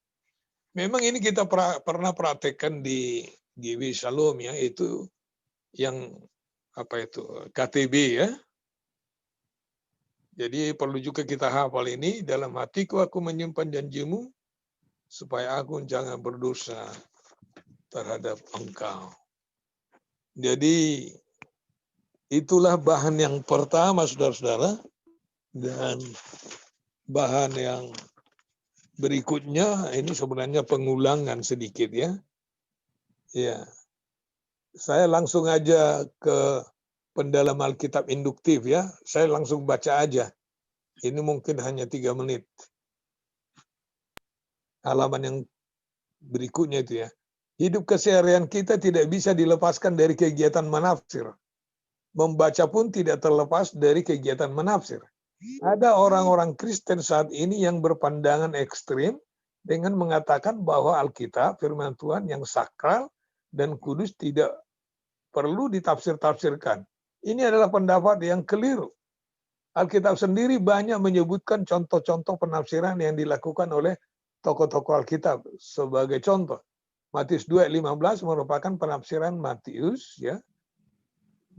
Memang ini kita pernah praktekkan di GW Shalom ya, itu yang KTB ya. Jadi perlu juga kita hafal ini, dalam hatiku aku menyimpan janjimu supaya aku jangan berdosa terhadap engkau. Jadi itulah bahan yang pertama saudara-saudara, dan bahan yang berikutnya ini sebenarnya pengulangan sedikit ya. Ya. Saya langsung aja ke pendalaman Alkitab induktif ya. Saya langsung baca aja. Ini mungkin hanya 3 menit. Halaman yang berikutnya itu ya. Hidup keseharian kita tidak bisa dilepaskan dari kegiatan menafsir. Membaca pun tidak terlepas dari kegiatan menafsir. Ada orang-orang Kristen saat ini yang berpandangan ekstrim dengan mengatakan bahwa Alkitab, firman Tuhan yang sakral dan kudus tidak perlu ditafsir-tafsirkan. Ini adalah pendapat yang keliru. Alkitab sendiri banyak menyebutkan contoh-contoh penafsiran yang dilakukan oleh tokoh-tokoh Alkitab. Sebagai contoh, Matius 2:15 merupakan penafsiran Matius, ya,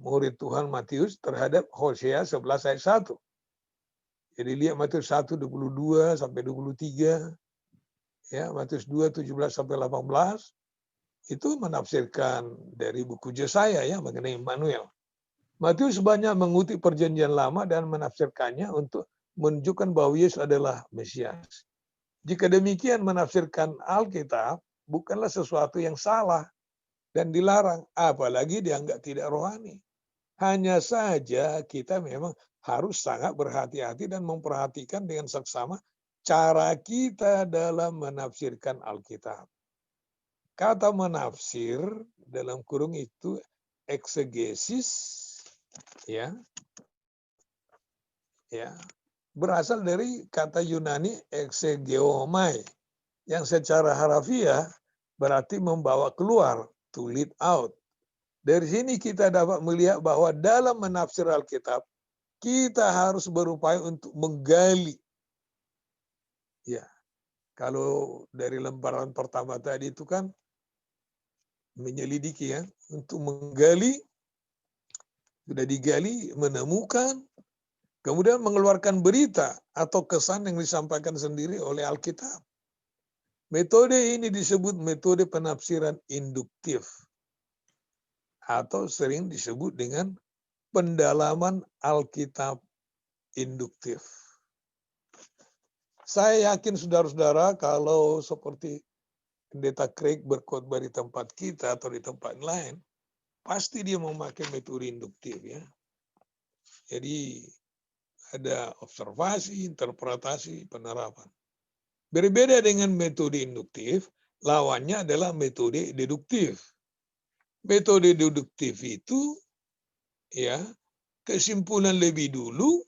murid Tuhan Matius terhadap Hosea 11 ayat 1. Jadi lihat Matius 1:22 sampai 23, ya, Matius 2:17 sampai 18. Itu menafsirkan dari buku Yesaya ya mengenai Immanuel. Matius banyak mengutip perjanjian lama dan menafsirkannya untuk menunjukkan bahwa Yesus adalah Mesias. Jika demikian, menafsirkan Alkitab bukanlah sesuatu yang salah dan dilarang, apalagi dianggap tidak rohani. Hanya saja kita memang harus sangat berhati-hati dan memperhatikan dengan seksama cara kita dalam menafsirkan Alkitab. Kata menafsir dalam kurung itu eksegesis, ya, berasal dari kata Yunani exegeomai, yang secara harafiah berarti membawa keluar, to lead out. Dari sini kita dapat melihat bahwa dalam menafsir Alkitab kita harus berupaya untuk menggali. Ya, kalau dari lembaran pertama tadi itu kan menyelidiki ya, untuk menggali, sudah digali, menemukan, kemudian mengeluarkan berita atau kesan yang disampaikan sendiri oleh Alkitab. Metode ini disebut metode penafsiran induktif atau sering disebut dengan pendalaman Alkitab induktif. Saya yakin saudara-saudara kalau seperti Pendeta Craig berkhotbah di tempat kita atau di tempat lain, pasti dia memakai metode induktif ya. Jadi ada observasi, interpretasi, penerapan. Berbeda dengan metode induktif, lawannya adalah metode deduktif. Metode deduktif itu ya kesimpulan lebih dulu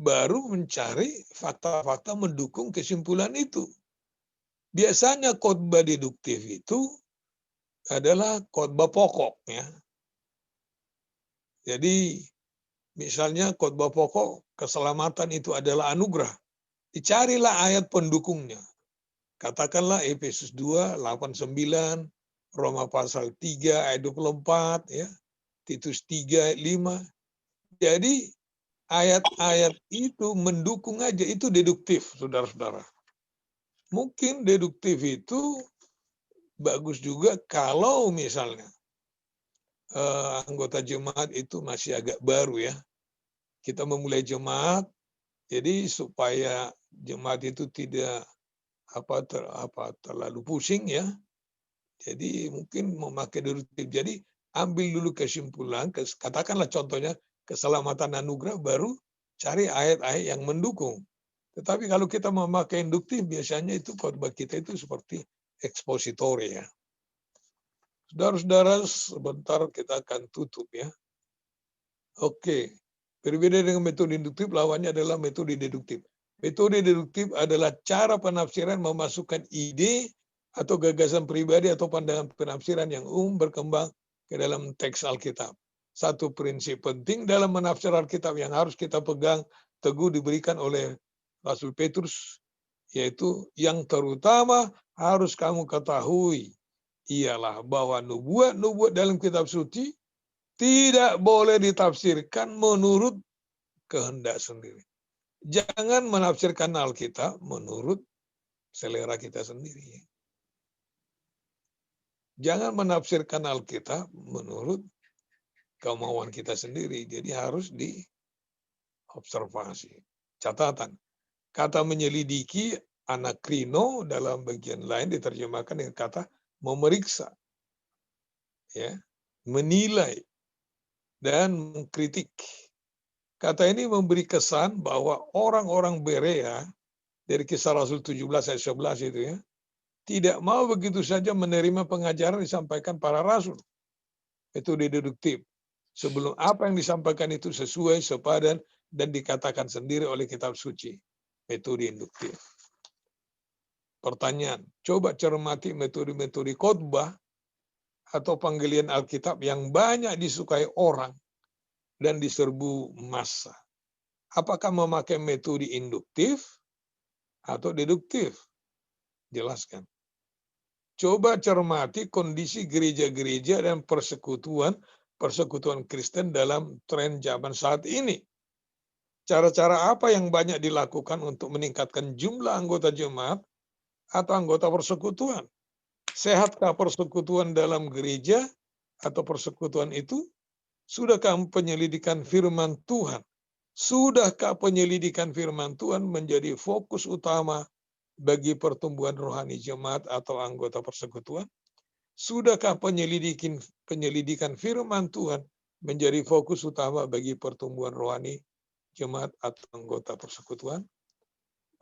baru mencari fakta-fakta mendukung kesimpulan itu. Biasanya khotbah deduktif itu adalah khotbah pokok ya. Jadi misalnya khotbah pokok keselamatan itu adalah anugerah. Dicarilah ayat pendukungnya. Katakanlah Efesus 2, 8-9, Roma pasal 3 ayat 24 ya. Titus 3 ayat 5. Jadi ayat-ayat itu mendukung aja, itu deduktif, saudara-saudara. Mungkin deduktif itu bagus juga kalau misalnya anggota jemaat itu masih agak baru ya. Kita memulai jemaat, jadi supaya jemaat itu tidak terlalu pusing ya. Jadi mungkin memakai deduktif. Jadi ambil dulu kesimpulan, katakanlah contohnya keselamatan anugerah, baru cari ayat-ayat yang mendukung. Tetapi kalau kita memakai induktif, biasanya itu khotbah kita itu seperti ekspositori ya. Saudara-saudara, sebentar kita akan tutup ya. Oke, berbeda dengan metode induktif, lawannya adalah metode deduktif. Metode deduktif adalah cara penafsiran memasukkan ide atau gagasan pribadi atau pandangan penafsiran yang berkembang ke dalam teks Alkitab. Satu prinsip penting dalam menafsir Alkitab yang harus kita pegang teguh diberikan oleh Rasul Petrus, yaitu yang terutama harus kamu ketahui ialah bahwa nubuat-nubuat dalam kitab suci tidak boleh ditafsirkan menurut kehendak sendiri. Jangan menafsirkan Alkitab menurut selera kita sendiri. Jangan menafsirkan Alkitab menurut kemauan kita sendiri. Jadi harus diobservasi. Catatan. Kata menyelidiki, anakrino dalam bagian lain diterjemahkan dengan kata memeriksa, ya, menilai, dan mengkritik. Kata ini memberi kesan bahwa orang-orang Berea dari Kisah Rasul 17 ayat 11 itu ya, tidak mau begitu saja menerima pengajaran disampaikan para rasul. Itu deduktif. Sebelum apa yang disampaikan itu sesuai, sepadan, dan dikatakan sendiri oleh kitab suci. Metode induktif. Pertanyaan, coba cermati metode-metode khotbah atau penggalian Alkitab yang banyak disukai orang dan diserbu massa. Apakah memakai metode induktif atau deduktif? Jelaskan. Coba cermati kondisi gereja-gereja dan persekutuan Kristen dalam tren zaman saat ini. Cara-cara apa yang banyak dilakukan untuk meningkatkan jumlah anggota jemaat atau anggota persekutuan? Sehatkah persekutuan dalam gereja atau persekutuan itu? Sudahkah penyelidikan firman Tuhan? Sudahkah penyelidikan firman Tuhan menjadi fokus utama bagi pertumbuhan rohani jemaat atau anggota persekutuan? Sudahkah penyelidikan firman Tuhan menjadi fokus utama bagi pertumbuhan rohani jemaat atau anggota persekutuan?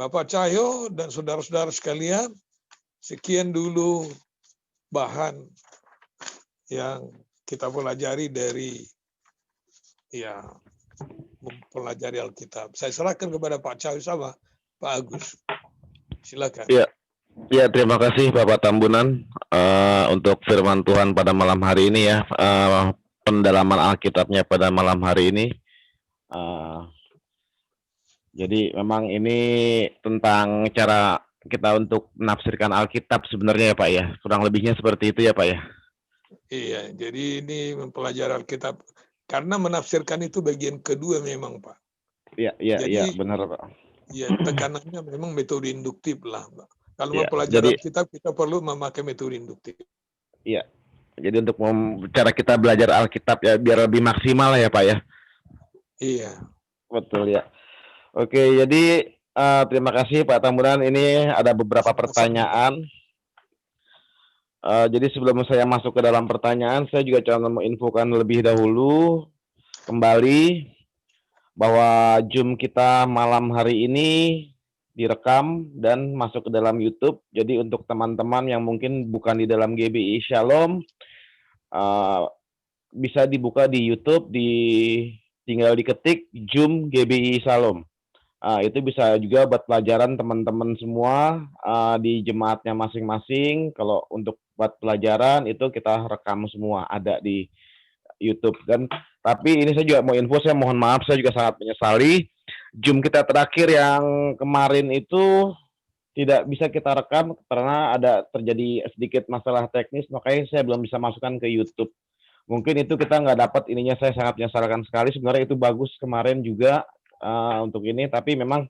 Bapak Cahyo dan saudara-saudara sekalian, sekian dulu bahan yang kita pelajari dari mempelajari Alkitab. Saya serahkan kepada Pak Cahyo sama Pak Agus. Silakan. Ya, terima kasih Bapak Tambunan untuk firman Tuhan pada malam hari ini ya, pendalaman Alkitabnya pada malam hari ini. Jadi memang ini tentang cara kita untuk menafsirkan Alkitab sebenarnya ya Pak ya. Kurang lebihnya seperti itu ya Pak ya. Iya, jadi ini mempelajari Alkitab. Karena menafsirkan itu bagian kedua memang Pak. Iya, benar Pak. Ya, tekanannya memang metode induktif lah Pak. Kalau Ya, mempelajari jadi Alkitab kita perlu memakai metode induktif. iya. Jadi untuk cara kita belajar Alkitab ya biar lebih maksimal ya Pak ya. Iya. Betul ya. Oke, jadi terima kasih Pak Tambunan. Ini ada beberapa pertanyaan. Jadi sebelum saya masuk ke dalam pertanyaan, saya juga coba menginfokan lebih dahulu kembali bahwa Zoom kita malam hari ini direkam dan masuk ke dalam YouTube. Jadi untuk teman-teman yang mungkin bukan di dalam GBI Shalom, bisa dibuka di YouTube, tinggal diketik Zoom GBI Shalom. Itu bisa juga buat pelajaran teman-teman semua di jemaatnya masing-masing. Kalau untuk buat pelajaran itu kita rekam semua, ada di YouTube. Dan tapi ini saya juga mau info, saya mohon maaf, saya juga sangat menyesali Zoom kita terakhir yang kemarin itu tidak bisa kita rekam karena ada terjadi sedikit masalah teknis, makanya saya belum bisa masukkan ke YouTube. Mungkin itu kita nggak dapat ininya, saya sangat menyesalkan sekali. Sebenarnya itu bagus kemarin juga untuk ini, tapi memang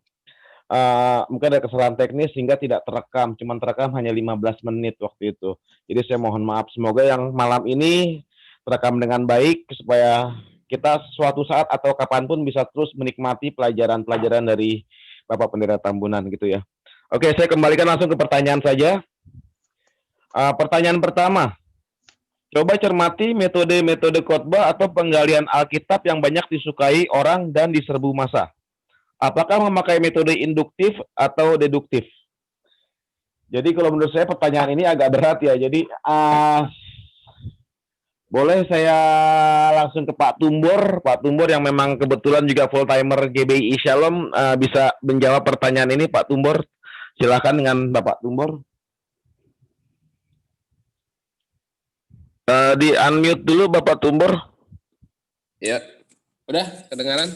mungkin ada kesalahan teknis sehingga tidak terekam, cuman terekam hanya 15 menit waktu itu. Jadi saya mohon maaf, semoga yang malam ini terekam dengan baik supaya kita suatu saat atau kapanpun bisa terus menikmati pelajaran-pelajaran dari Bapak Pendeta Tambunan gitu ya. Oke, saya kembalikan langsung ke pertanyaan saja. Pertanyaan pertama, coba cermati metode-metode khotbah atau penggalian Alkitab yang banyak disukai orang dan diserbu massa. Apakah memakai metode induktif atau deduktif? Jadi kalau menurut saya pertanyaan ini agak berat ya. Jadi boleh saya langsung ke Pak Tumbor. Pak Tumbor yang memang kebetulan juga full timer GBI Shalom bisa menjawab pertanyaan ini, Pak Tumbor. Silakan dengan Bapak Tumbor. Di unmute dulu Bapak Tumbor. Ya, udah kedengaran?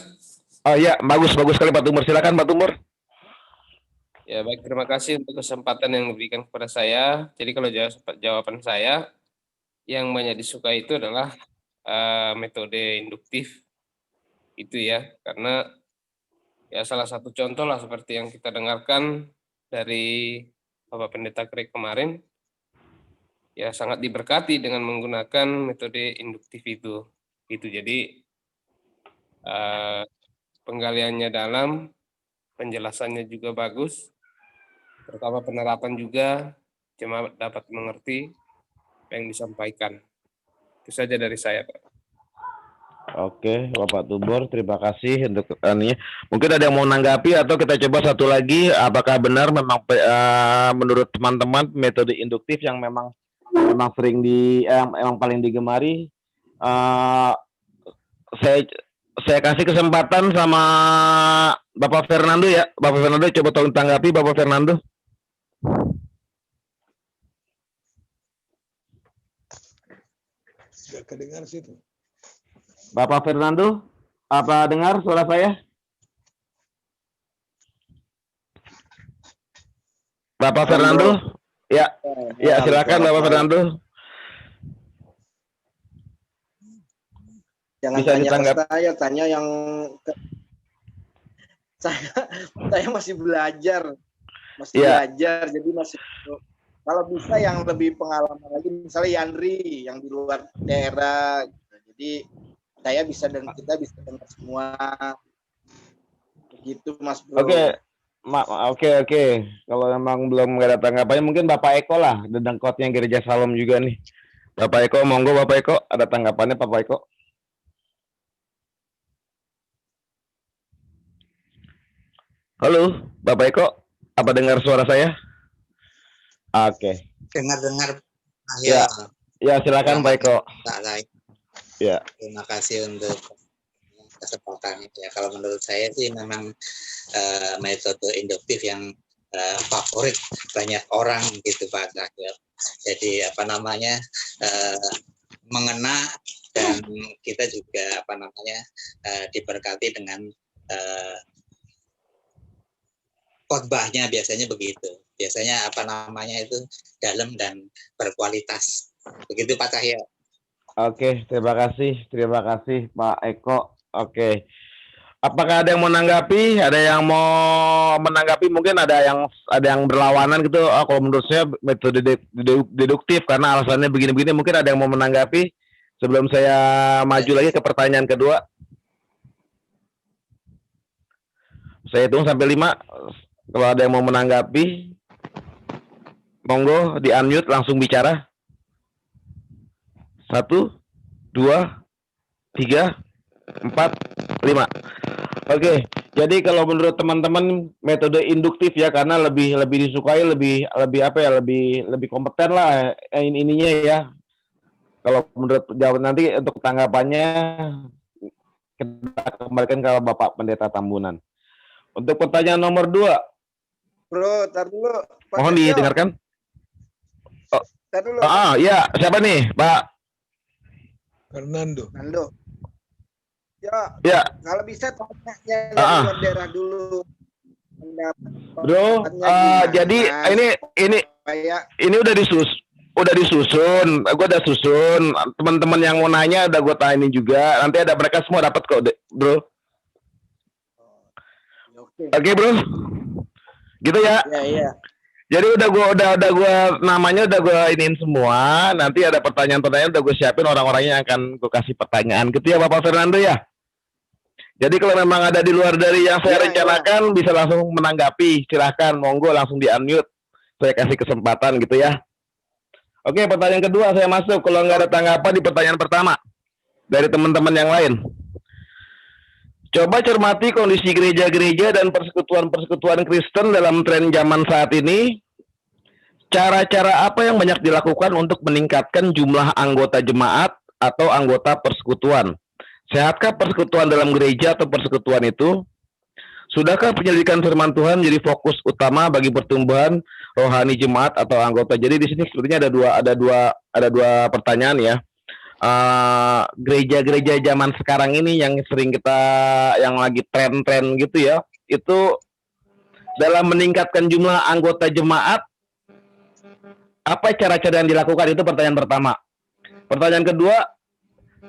Oh iya, bagus sekali Pak Tumbor. Silakan Pak Tumbor. Ya baik, terima kasih untuk kesempatan yang diberikan kepada saya. Jadi kalau jawaban saya, yang banyak disukai itu adalah metode induktif, itu ya, karena ya salah satu contoh lah seperti yang kita dengarkan dari Bapak Pendeta Craig kemarin, ya sangat diberkati dengan menggunakan metode induktif itu. Jadi penggaliannya dalam, penjelasannya juga bagus, terutama penerapan juga jemaat dapat mengerti apa yang disampaikan. Itu saja dari saya, Pak. Oke, Bapak Tumbor, terima kasih untuk ini. Mungkin ada yang mau menanggapi atau kita coba satu lagi, apakah benar memang menurut teman-teman metode induktif yang memang sering memang paling digemari? Saya kasih kesempatan sama Bapak Fernando ya. Bapak Fernando coba tolong tanggapi Bapak Fernando. Sudah kedengar situ. Bapak Fernando, apa dengar suara saya? Bapak Fernando? Ya, silakan Bapak Fernando. Jangan Bisa tanya ditanggap. ke saya, tanya yang saya masih belajar, jadi masih kalau bisa yang lebih pengalaman lagi, misalnya Yandri yang di luar daerah, gitu. Jadi saya bisa dan kita bisa dengar semua, begitu Mas Bro. Oke. Kalau memang belum ada tanggapannya, mungkin Bapak Eko lah, dedengkotnya Gereja Shalom juga nih. Bapak Eko, monggo Bapak Eko, ada tanggapannya Bapak Eko? Halo, Bapak Eko, apa dengar suara saya? Oke. Dengar. Ya, silakan Pak Eko. Ya. Terima kasih untuk kesempatan ya. Kalau menurut saya sih memang metode induktif yang favorit banyak orang gitu Pak Zahir. Jadi mengena dan kita juga diberkati dengan khotbahnya biasanya begitu. Biasanya itu dalam dan berkualitas. Begitu Pak Cahyo. Oke, terima kasih Pak Eko. Oke. Apakah ada yang mau menanggapi? Ada yang mau menanggapi? Mungkin ada yang berlawanan gitu. Oh, kalau menurut saya metode deduktif karena alasannya begini-begini. Mungkin ada yang mau menanggapi sebelum saya maju lagi ke pertanyaan kedua. Saya hitung sampai 5. Kalau ada yang mau menanggapi, monggo di unmute langsung bicara. 1, 2, 3, 4, 5. Oke, jadi kalau menurut teman-teman metode induktif ya karena lebih disukai, lebih kompeten lah ininya ya. Kalau menurut jawab nanti untuk tanggapannya kita kembalikan ke Bapak Pendeta Tambunan. Untuk pertanyaan nomor 2. Bro, tar dulu. Pak Mohon Setio. didengarkan. Tar dulu. Ya, siapa nih, Pak? Fernando. Ya. Kalau bisa tanya yang dari luar daerah dulu. Bro, jadi ini udah disusun. Gue udah susun. Teman-teman yang mau nanya udah gue tanyain juga. Nanti ada mereka semua dapat kok, bro. Oke, bro. Gitu ya. Iya. Jadi udah gua namanya udah gua iniin semua. Nanti ada pertanyaan-pertanyaan udah gue siapin orang-orangnya yang akan gue kasih pertanyaan gitu ya Bapak Fernando ya. Jadi kalau memang ada di luar dari yang saya rencanakan bisa langsung menanggapi. Silahkan monggo langsung di unmute. Saya kasih kesempatan gitu ya. Oke, pertanyaan kedua saya masuk. Kalau nggak ada tanggapan di pertanyaan pertama dari teman-teman yang lain. Coba cermati kondisi gereja-gereja dan persekutuan-persekutuan Kristen dalam tren zaman saat ini. Cara-cara apa yang banyak dilakukan untuk meningkatkan jumlah anggota jemaat atau anggota persekutuan? Sehatkah persekutuan dalam gereja atau persekutuan itu? Sudahkah penyelidikan firman Tuhan menjadi fokus utama bagi pertumbuhan rohani jemaat atau anggota? Jadi di sini sebenarnya ada dua pertanyaan ya. Gereja-gereja zaman sekarang ini yang sering yang lagi tren-tren gitu ya, itu dalam meningkatkan jumlah anggota jemaat, apa cara-cara yang dilakukan? Itu pertanyaan pertama. Pertanyaan kedua,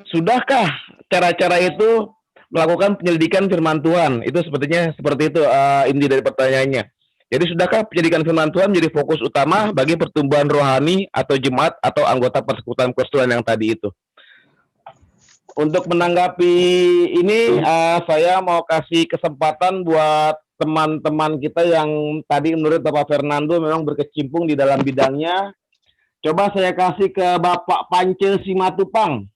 sudahkah cara-cara itu melakukan penyelidikan firman Tuhan? Itu sepertinya seperti itu inti dari pertanyaannya. Jadi sudahkah penyelidikan firman Tuhan menjadi fokus utama bagi pertumbuhan rohani atau jemaat atau anggota persekutuan-persekutuan yang tadi itu? Untuk menanggapi ini, saya mau kasih kesempatan buat teman-teman kita yang tadi menurut Bapak Fernando memang berkecimpung di dalam bidangnya. Coba saya kasih ke Bapak Pance Simatupang.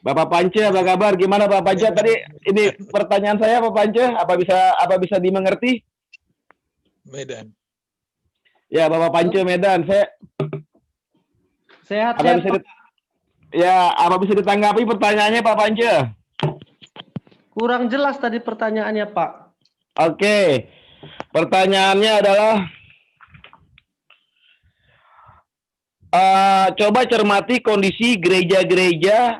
Bapak Pance, apa kabar? Gimana Pak Pance? Tadi ini pertanyaan saya Pak Pance, apa bisa dimengerti? Medan. Ya, Bapak Pance Medan. Sehat. Apa bisa ditanggapi pertanyaannya Pak Pance? Kurang jelas tadi pertanyaannya, Pak. Oke. Pertanyaannya adalah coba cermati kondisi gereja-gereja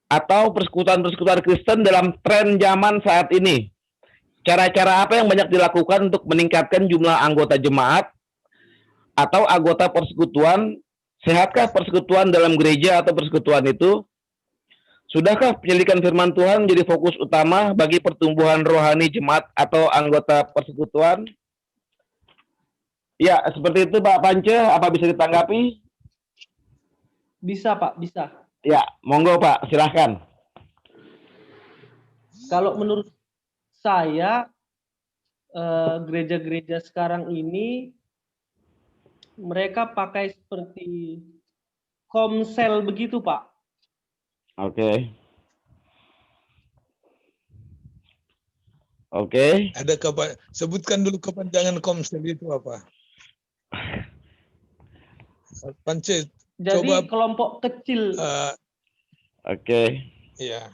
atau persekutuan-persekutuan Kristen dalam tren zaman saat ini. Cara-cara apa yang banyak dilakukan untuk meningkatkan jumlah anggota jemaat atau anggota persekutuan? Sehatkah persekutuan dalam gereja atau persekutuan itu? Sudahkah penyelidikan firman Tuhan menjadi fokus utama bagi pertumbuhan rohani jemaat atau anggota persekutuan? Ya, seperti itu Pak Pance. Apa bisa ditanggapi? Bisa, Pak, bisa. Ya, monggo Pak, silahkan. Kalau menurut saya, gereja-gereja sekarang ini mereka pakai seperti komsel begitu, Pak. Oke. Ada sebutkan dulu kepanjangan komsel itu apa? Pance. Jadi coba, kelompok kecil. Oke. Iya.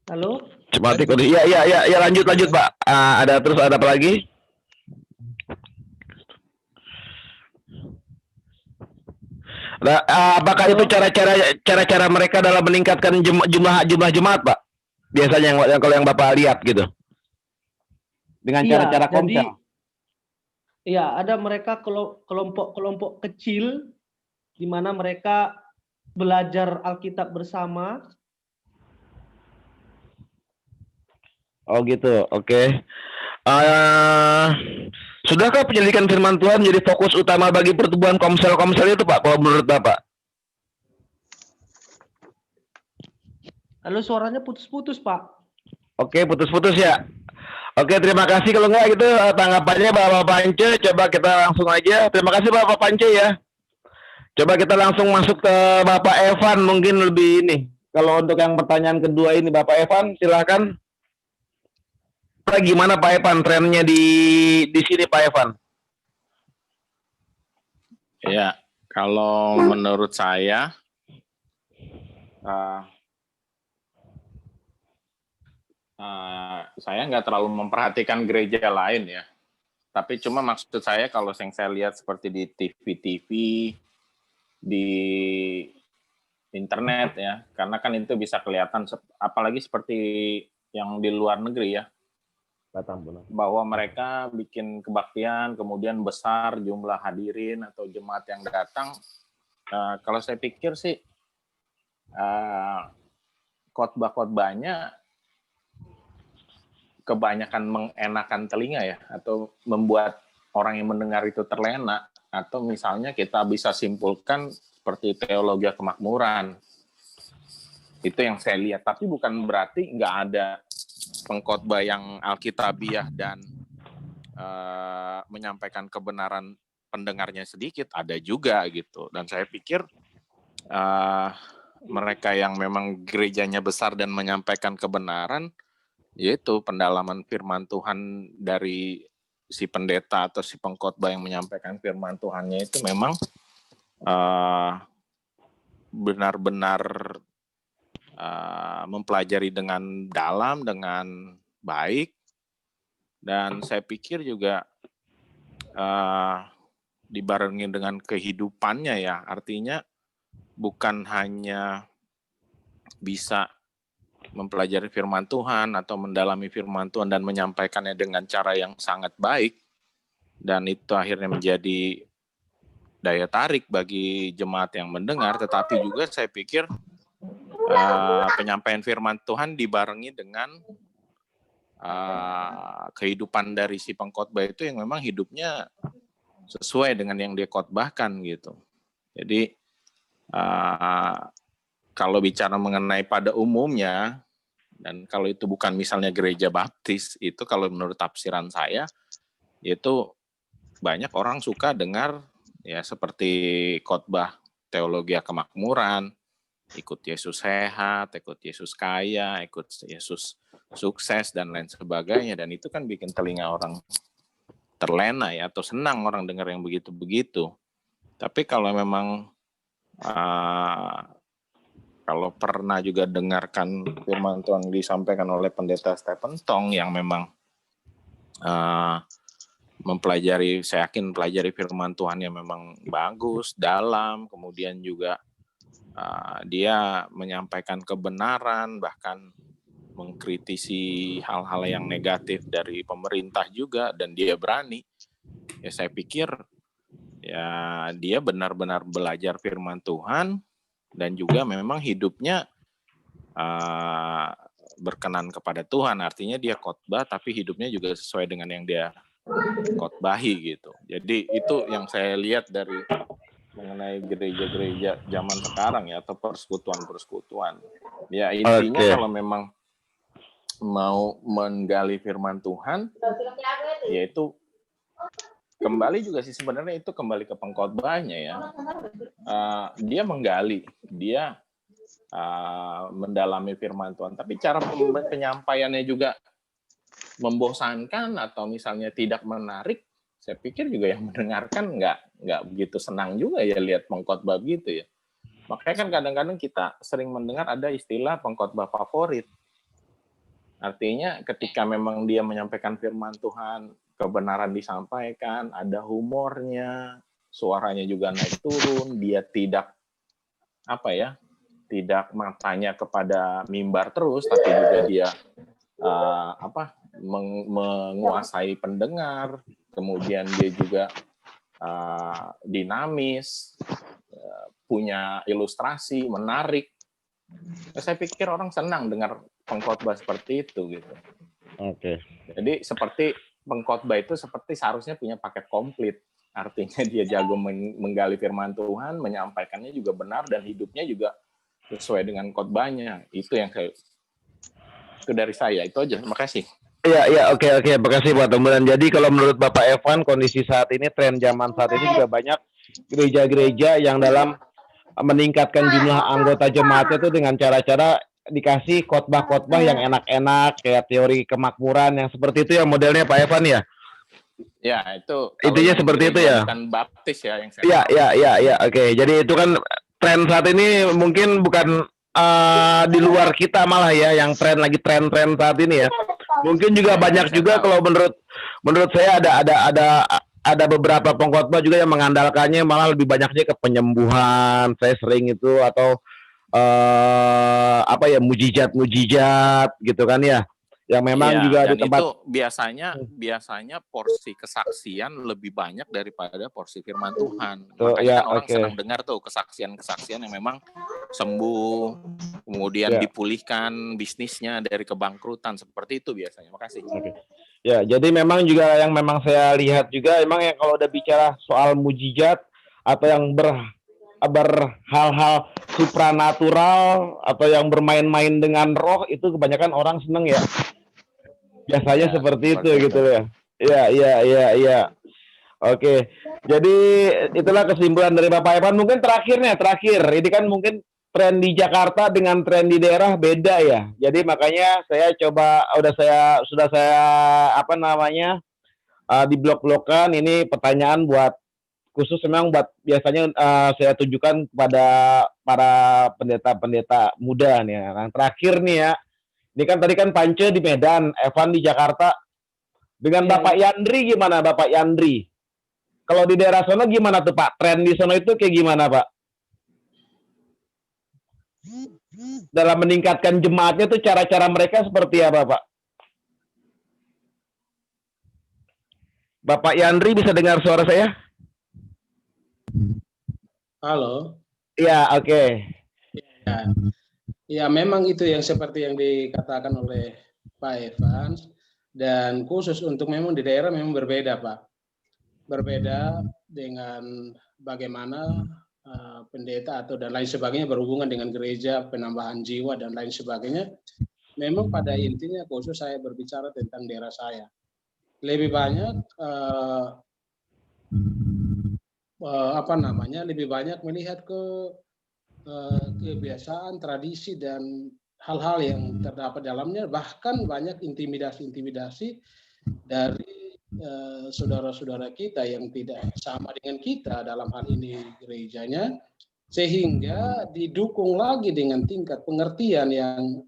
Halo? Cermati kondisi. Ya, lanjut Pak. Ada apa lagi? Nah, apakah itu cara-cara mereka dalam meningkatkan jumlah jemaat, Pak? Biasanya kalau yang Bapak lihat gitu. Dengan cara-cara komsel. Iya, ada mereka kelompok-kelompok kecil di mana mereka belajar Alkitab bersama. Oh gitu, oke. Sudahkah penyelidikan firman Tuhan jadi fokus utama bagi pertumbuhan komsel-komsel itu, Pak, kalau menurut Bapak? Halo, suaranya putus-putus, Pak. Oke, putus-putus ya. Oke, terima kasih. Kalau enggak itu tanggapannya Bapak Pance. Coba kita langsung aja. Terima kasih Bapak Pance ya. Coba kita langsung masuk ke Bapak Evan, mungkin lebih ini. Kalau untuk yang pertanyaan kedua ini, Bapak Evan, silakan. Gimana Pak Evan trennya di sini Pak Evan? Ya, kalau menurut saya saya nggak terlalu memperhatikan gereja lain ya. Tapi cuma maksud saya kalau yang saya lihat seperti di TV-TV, di internet ya, karena kan itu bisa kelihatan, apalagi seperti yang di luar negeri ya, bahwa mereka bikin kebaktian, kemudian besar jumlah hadirin atau jemaat yang datang. Kalau saya pikir sih khotbah-khotbahnya kebanyakan mengenakan telinga ya, atau membuat orang yang mendengar itu terlena, atau misalnya kita bisa simpulkan seperti teologi kemakmuran. Itu yang saya lihat, tapi bukan berarti nggak ada pengkhotbah yang alkitabiah dan menyampaikan kebenaran pendengarnya sedikit, ada juga gitu. Dan saya pikir mereka yang memang gerejanya besar dan menyampaikan kebenaran, yaitu pendalaman firman Tuhan dari si pendeta atau si pengkhotbah yang menyampaikan firman Tuhannya itu memang benar-benar mempelajari dengan dalam, dengan baik, dan saya pikir juga dibarengi dengan kehidupannya ya, artinya bukan hanya bisa mempelajari firman Tuhan atau mendalami firman Tuhan dan menyampaikannya dengan cara yang sangat baik, dan itu akhirnya menjadi daya tarik bagi jemaat yang mendengar, tetapi juga saya pikir penyampaian firman Tuhan dibarengi dengan kehidupan dari si pengkhotbah itu yang memang hidupnya sesuai dengan yang dia khotbahkan gitu. Jadi kalau bicara mengenai pada umumnya, dan kalau itu bukan misalnya gereja baptis, itu kalau menurut tafsiran saya, itu banyak orang suka dengar ya seperti khotbah teologi kemakmuran, ikut Yesus sehat, ikut Yesus kaya, ikut Yesus sukses, dan lain sebagainya. Dan itu kan bikin telinga orang terlena ya, atau senang orang dengar yang begitu-begitu. Tapi kalau memang kalau pernah juga dengarkan firman Tuhan disampaikan oleh pendeta Stephen Tong yang memang mempelajari, saya yakin pelajari firman Tuhan yang memang bagus, dalam, kemudian juga dia menyampaikan kebenaran, bahkan mengkritisi hal-hal yang negatif dari pemerintah juga, dan dia berani. Ya saya pikir ya dia benar-benar belajar firman Tuhan, dan juga memang hidupnya berkenan kepada Tuhan. Artinya dia khotbah tapi hidupnya juga sesuai dengan yang dia khotbahi gitu. Jadi itu yang saya lihat dari mengenai gereja-gereja zaman sekarang ya, atau persekutuan-persekutuan. Ya intinya kalau memang mau menggali firman Tuhan, yaitu kembali juga sih sebenarnya itu kembali ke pengkhotbahnya ya. Dia menggali, dia mendalami firman Tuhan, tapi cara penyampaiannya juga membosankan atau misalnya tidak menarik, saya pikir juga yang mendengarkan nggak begitu senang juga ya lihat pengkhotbah gitu ya. Makanya kan kadang-kadang kita sering mendengar ada istilah pengkhotbah favorit. Artinya ketika memang dia menyampaikan firman Tuhan, kebenaran disampaikan, ada humornya, suaranya juga naik turun, dia tidak tidak matanya kepada mimbar terus, tapi juga dia menguasai pendengar, kemudian dia juga dinamis, punya ilustrasi, menarik. Saya pikir orang senang dengar pengkhotbah seperti itu gitu. Oke. Jadi seperti pengkhotbah itu seperti seharusnya punya paket komplit. Artinya dia jago menggali firman Tuhan, menyampaikannya juga benar dan hidupnya juga sesuai dengan khotbahnya. Itu dari saya. Itu aja. Terima kasih. Iya, oke. Makasih Pak Tambunan. Jadi kalau menurut Bapak Evan, kondisi saat ini, tren zaman saat ini juga banyak gereja-gereja yang dalam meningkatkan jumlah anggota jemaatnya itu dengan cara-cara dikasih khotbah-khotbah yang enak-enak, kayak teori kemakmuran yang seperti itu ya modelnya Pak Evan ya? Ya, itu. Intinya seperti itu ya? Bukan baptis ya yang saya Iya, oke. Jadi itu kan tren saat ini mungkin bukan di luar kita malah ya, yang lagi tren saat ini ya. Mungkin juga banyak juga kalau menurut saya ada beberapa pengkhotbah juga yang mengandalkannya malah lebih banyaknya ke penyembuhan. Saya sering itu atau mujizat gitu kan ya. Yang memang juga di tempat itu biasanya porsi kesaksian lebih banyak daripada porsi firman Tuhan. Makanya orang senang dengar tuh kesaksian-kesaksian yang memang sembuh, kemudian dipulihkan bisnisnya dari kebangkrutan, seperti itu biasanya. Makasih. Ya, jadi memang juga yang memang saya lihat juga memang yang kalau udah bicara soal mujizat atau yang berhal-hal supranatural atau yang bermain-main dengan roh, itu kebanyakan orang seneng ya. Biasanya seperti itu gitu ya. Iya. Oke. Jadi itulah kesimpulan dari Bapak Evan. Mungkin terakhir. Ini kan mungkin tren di Jakarta dengan tren di daerah beda ya. Jadi makanya saya coba sudah saya di blok-blokan ini pertanyaan buat khusus memang buat biasanya saya tunjukkan kepada para pendeta-pendeta muda nih. Yang terakhir nih ya. Ini kan tadi kan Pance di Medan, Evan di Jakarta. Dengan Bapak Yandri gimana Bapak Yandri? Kalau di daerah sana gimana tuh Pak? Tren di sana itu kayak gimana Pak? Dalam meningkatkan jemaatnya tuh cara-cara mereka seperti apa Pak? Bapak Yandri bisa dengar suara saya? Halo. Iya, oke. Ya, memang itu yang seperti yang dikatakan oleh Pak Evan, dan khusus untuk memang di daerah memang berbeda Pak. Berbeda dengan bagaimana pendeta atau dan lain sebagainya berhubungan dengan gereja, penambahan jiwa dan lain sebagainya. Memang pada intinya khusus saya berbicara tentang daerah saya. Lebih banyak lebih banyak melihat ke kebiasaan, tradisi dan hal-hal yang terdapat dalamnya, bahkan banyak intimidasi dari saudara-saudara kita yang tidak sama dengan kita dalam hal ini gerejanya, sehingga didukung lagi dengan tingkat pengertian yang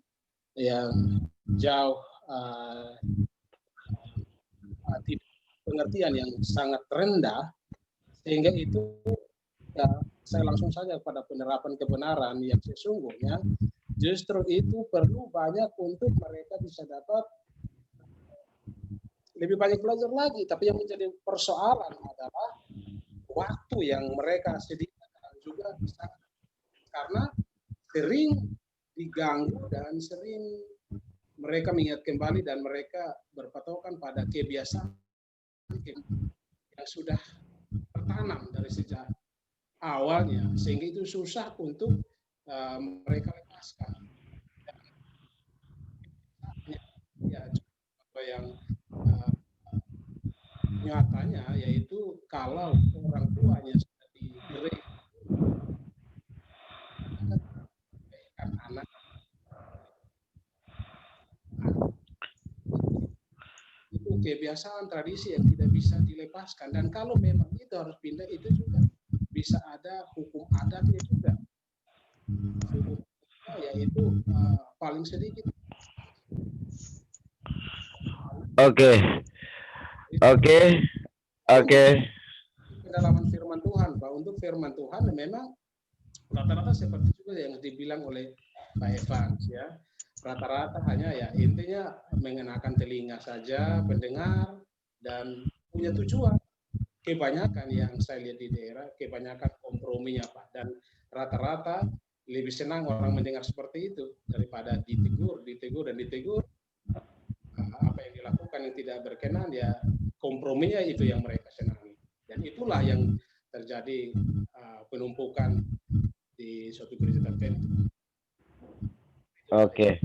jauh pengertian yang sangat rendah, sehingga itu saya langsung saja pada penerapan kebenaran yang sesungguhnya justru itu perlu banyak untuk mereka bisa dapat lebih banyak belajar lagi. Tapi yang menjadi persoalan adalah waktu yang mereka sediakan juga bisa, karena sering diganggu dan sering mereka mengingat kembali dan mereka berpatokan pada kebiasaan yang sudah tertanam dari sejak awalnya, sehingga itu susah untuk mereka lepaskan. Ya, yang nyatanya yaitu kalau orang tuanya sudah diberi anak itu kebiasaan tradisi yang tidak bisa dilepaskan, dan kalau memang itu harus pindah, itu juga bisa ada hukum adatnya juga. Hukum yaitu paling sedikit. Oke. Pendalaman firman Tuhan, Pak. Untuk firman Tuhan memang rata-rata seperti juga yang dibilang oleh Pak Evans ya. Rata-rata hanya ya intinya mengenakan telinga saja, pendengar, dan punya tujuan. Kebanyakan yang saya lihat di daerah, kebanyakan komprominya Pak, dan rata-rata lebih senang orang mendengar seperti itu daripada ditegur. Apa yang melakukan yang tidak berkenan, ya komprominya itu yang mereka senangi. Dan itulah yang terjadi penumpukan di suatu gereja tertentu. Oke.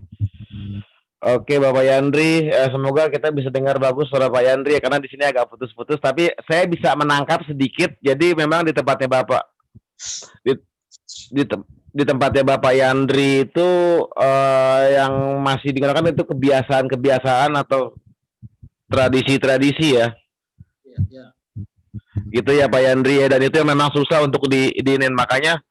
Oke, Bapak Yandri, semoga kita bisa dengar bagus suara Pak Yandri ya, karena di sini agak putus-putus, tapi saya bisa menangkap sedikit. Jadi memang di tempatnya Bapak di tempatnya Bapak Yandri itu yang masih digunakan itu kebiasaan-kebiasaan atau tradisi-tradisi ya. Ya. Gitu ya Pak Yandri ya, dan itu yang memang susah untuk diinin, makanya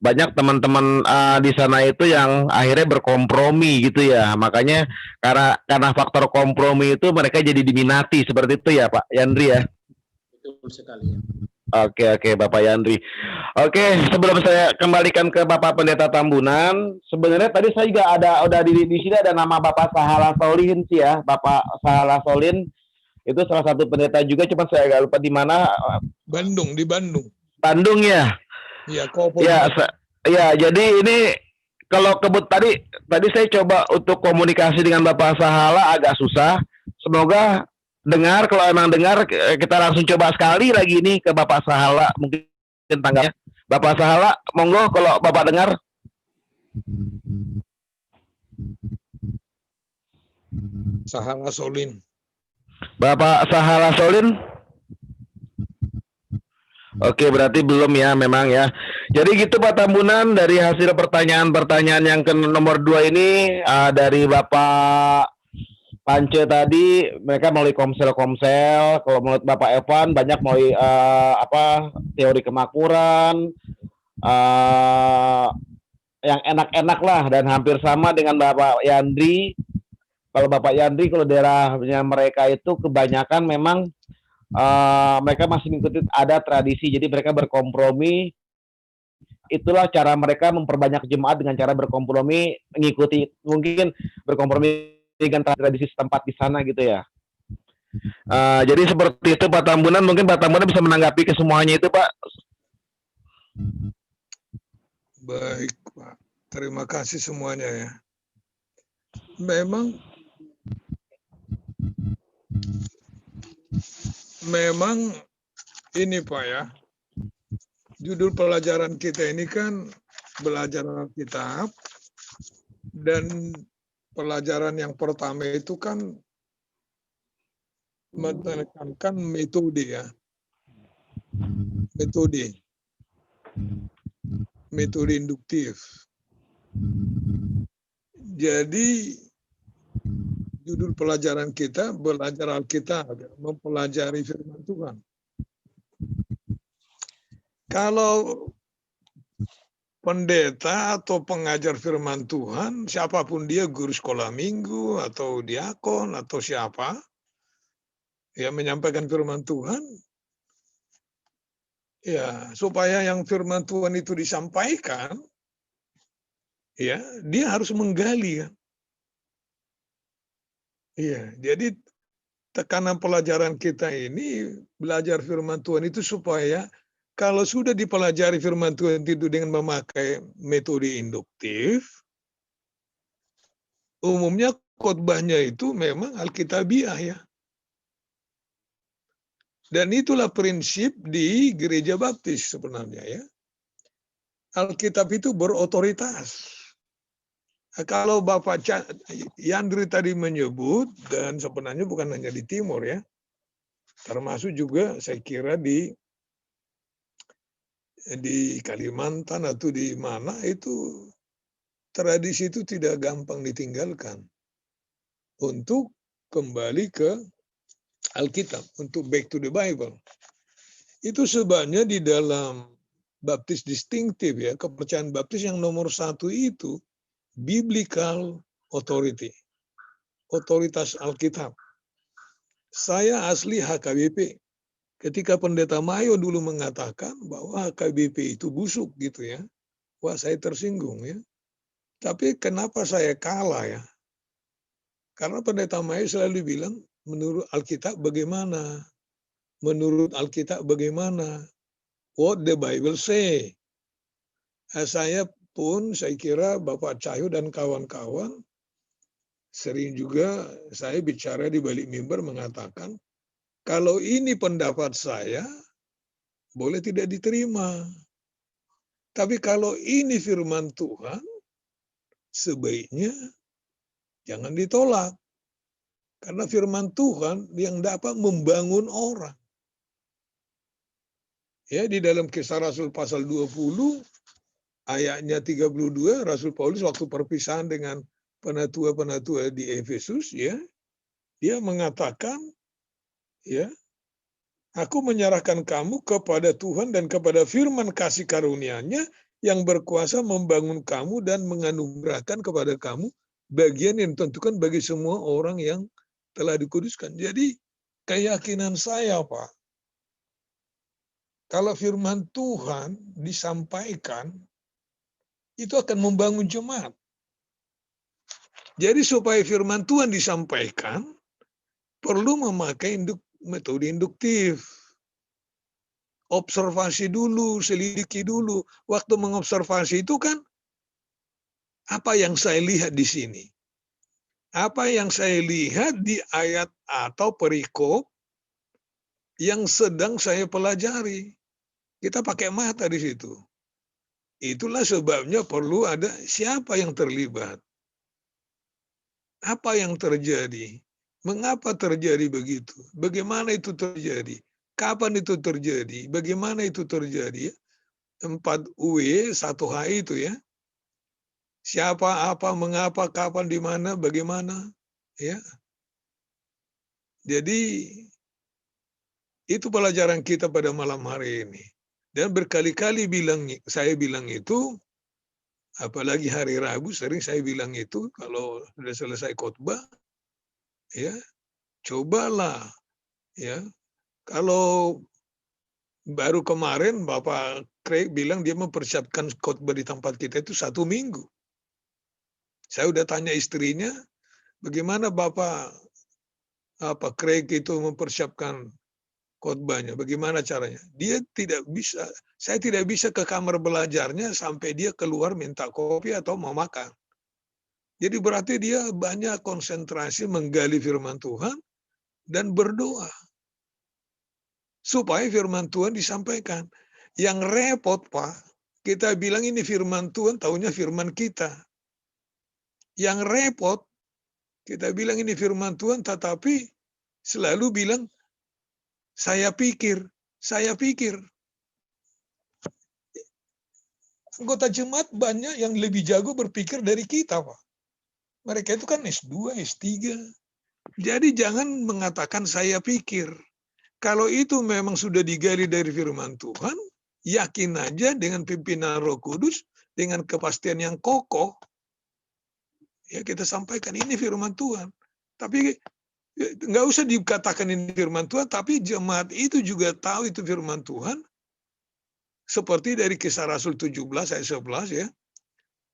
banyak teman-teman di sana itu yang akhirnya berkompromi gitu ya. Makanya karena faktor kompromi itu mereka jadi diminati seperti itu ya Pak Yandri ya. Betul sekali ya. Oke Bapak Yandri. Oke, sebelum saya kembalikan ke Bapak Pendeta Tambunan, sebenarnya tadi saya juga udah di sini ada nama Bapak Sahala Solin sih ya, Bapak Sahala Solin itu salah satu pendeta juga, cuma saya agak lupa di mana. Bandung, di Bandung. Bandung ya. Iya, Kopo. Ya, jadi ini kalau tadi saya coba untuk komunikasi dengan Bapak Sahala agak susah. Semoga dengar, kalau emang dengar kita langsung coba sekali lagi ini ke Bapak Sahala, mungkin tangganya. Bapak Sahala, monggo kalau Bapak dengar. Sahala Solin. Bapak Sahala Solin. Oke, berarti belum ya memang ya. Jadi gitu Pak Tambunan, dari hasil pertanyaan-pertanyaan yang ke nomor 2 ini dari Bapak Pance tadi, mereka melalui komsel-komsel. Kalau menurut Bapak Evan banyak melalui teori kemakmuran, yang enak-enak lah, dan hampir sama dengan Bapak Yandri. Kalau Bapak Yandri, kalau daerahnya mereka itu kebanyakan memang mereka masih mengikuti ada tradisi, jadi mereka berkompromi. Itulah cara mereka memperbanyak jemaat, dengan cara berkompromi, mengikuti, mungkin berkompromi dengan tradisi setempat di sana gitu ya. Jadi seperti itu Pak Tambunan, mungkin Pak Tambunan bisa menanggapi ke semuanya itu Pak. Baik Pak, terima kasih semuanya ya. Memang ini Pak ya, judul pelajaran kita ini kan belajar Alkitab, dan pelajaran yang pertama itu kan menekankan metode ya, metode induktif. Jadi judul pelajaran kita belajar Alkitab, mempelajari firman Tuhan. Kalau pendeta atau pengajar firman Tuhan, siapapun dia, guru sekolah minggu atau diakon atau siapa, ya menyampaikan firman Tuhan, ya supaya yang firman Tuhan itu disampaikan, ya dia harus menggali kan. Iya, jadi tekanan pelajaran kita ini belajar firman Tuhan itu supaya kalau sudah dipelajari firman Tuhan itu dengan memakai metode induktif, umumnya khotbahnya itu memang Alkitabiah ya. Dan itulah prinsip di gereja baptis sebenarnya ya. Alkitab itu berotoritas. Kalau Bapak Yandri tadi menyebut, dan sebenarnya bukan hanya di Timur ya, termasuk juga saya kira di Kalimantan atau di mana, itu tradisi itu tidak gampang ditinggalkan untuk kembali ke Alkitab, untuk back to the Bible. Itu sebabnya di dalam baptis distinktif ya, kepercayaan baptis yang nomor 1 itu biblical authority, otoritas Alkitab. Saya asli HKBP. Ketika Pendeta Mayo dulu mengatakan bahwa HKBP itu busuk gitu ya, wah saya tersinggung ya. Tapi kenapa saya kalah ya? Karena Pendeta Mayo selalu bilang, menurut Alkitab bagaimana? Menurut Alkitab bagaimana? What the Bible say. Saya pun, saya kira Bapak Cahyo dan kawan-kawan sering juga saya bicara di balik mimbar mengatakan, kalau ini pendapat saya, boleh tidak diterima. Tapi kalau ini firman Tuhan, sebaiknya jangan ditolak. Karena firman Tuhan yang dapat membangun orang. Ya, di dalam Kisah Rasul pasal 20, ayatnya 32, Rasul Paulus waktu perpisahan dengan penatua-penatua di Efesus, ya, dia mengatakan, ya, aku menyerahkan kamu kepada Tuhan dan kepada firman kasih karunia-Nya yang berkuasa membangun kamu dan menganugerahkan kepada kamu bagian yang ditentukan bagi semua orang yang telah dikuduskan. Jadi keyakinan saya, Pak, kalau firman Tuhan disampaikan, itu akan membangun jemaat. Jadi supaya firman Tuhan disampaikan, perlu memakai metode induktif. Observasi dulu, selidiki dulu. Waktu mengobservasi itu kan, apa yang saya lihat di sini? Apa yang saya lihat di ayat atau perikop yang sedang saya pelajari. Kita pakai mata di situ. Itulah sebabnya perlu ada siapa yang terlibat. Apa yang terjadi? Mengapa terjadi begitu? Bagaimana itu terjadi? Kapan itu terjadi? Bagaimana itu terjadi? 4W, 1H itu ya. Siapa, apa, mengapa, kapan, di mana, bagaimana. Ya. Jadi, itu pelajaran kita pada malam hari ini. Dan berkali-kali saya bilang itu, apalagi hari Rabu sering saya bilang itu, kalau sudah selesai khotbah, ya, cobalah, ya. Kalau baru kemarin Bapak Craig bilang dia mempersiapkan khotbah di tempat kita itu 1 minggu. Saya udah tanya istrinya, bagaimana Bapak Craig itu mempersiapkan khotbahnya, bagaimana caranya? Dia tidak bisa, saya tidak bisa ke kamar belajarnya sampai dia keluar minta kopi atau mau makan. Jadi berarti dia banyak konsentrasi menggali firman Tuhan dan berdoa. Supaya firman Tuhan disampaikan. Yang repot, Pak, kita bilang ini firman Tuhan, taunya firman kita. Yang repot, kita bilang ini firman Tuhan, tetapi selalu bilang, saya pikir. Anggota jemaat banyak yang lebih jago berpikir dari kita, Pak. Mereka itu kan S2, S3. Jadi jangan mengatakan saya pikir. Kalau itu memang sudah digali dari firman Tuhan, yakin aja dengan pimpinan Roh Kudus, dengan kepastian yang kokoh, ya kita sampaikan ini firman Tuhan. Tapi nggak usah dikatakan ini firman Tuhan, tapi jemaat itu juga tahu itu firman Tuhan. Seperti dari Kisah Rasul 17 ayat 11 ya.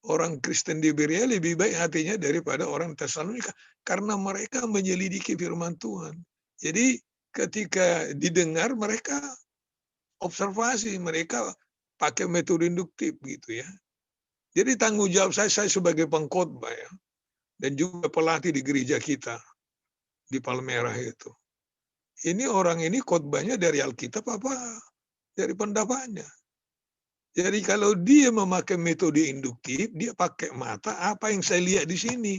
Orang Kristen di Berea lebih baik hatinya daripada orang Tesalonika karena mereka menyelidiki firman Tuhan. Jadi ketika didengar mereka observasi, mereka pakai metode induktif gitu ya. Jadi tanggung jawab saya sebagai pengkhotbah ya, dan juga pelatih di gereja kita di Palmerah itu. Ini orang ini khotbahnya dari Alkitab apa dari pendapatnya. Jadi kalau dia memakai metode induktif, dia pakai mata, apa yang saya lihat di sini.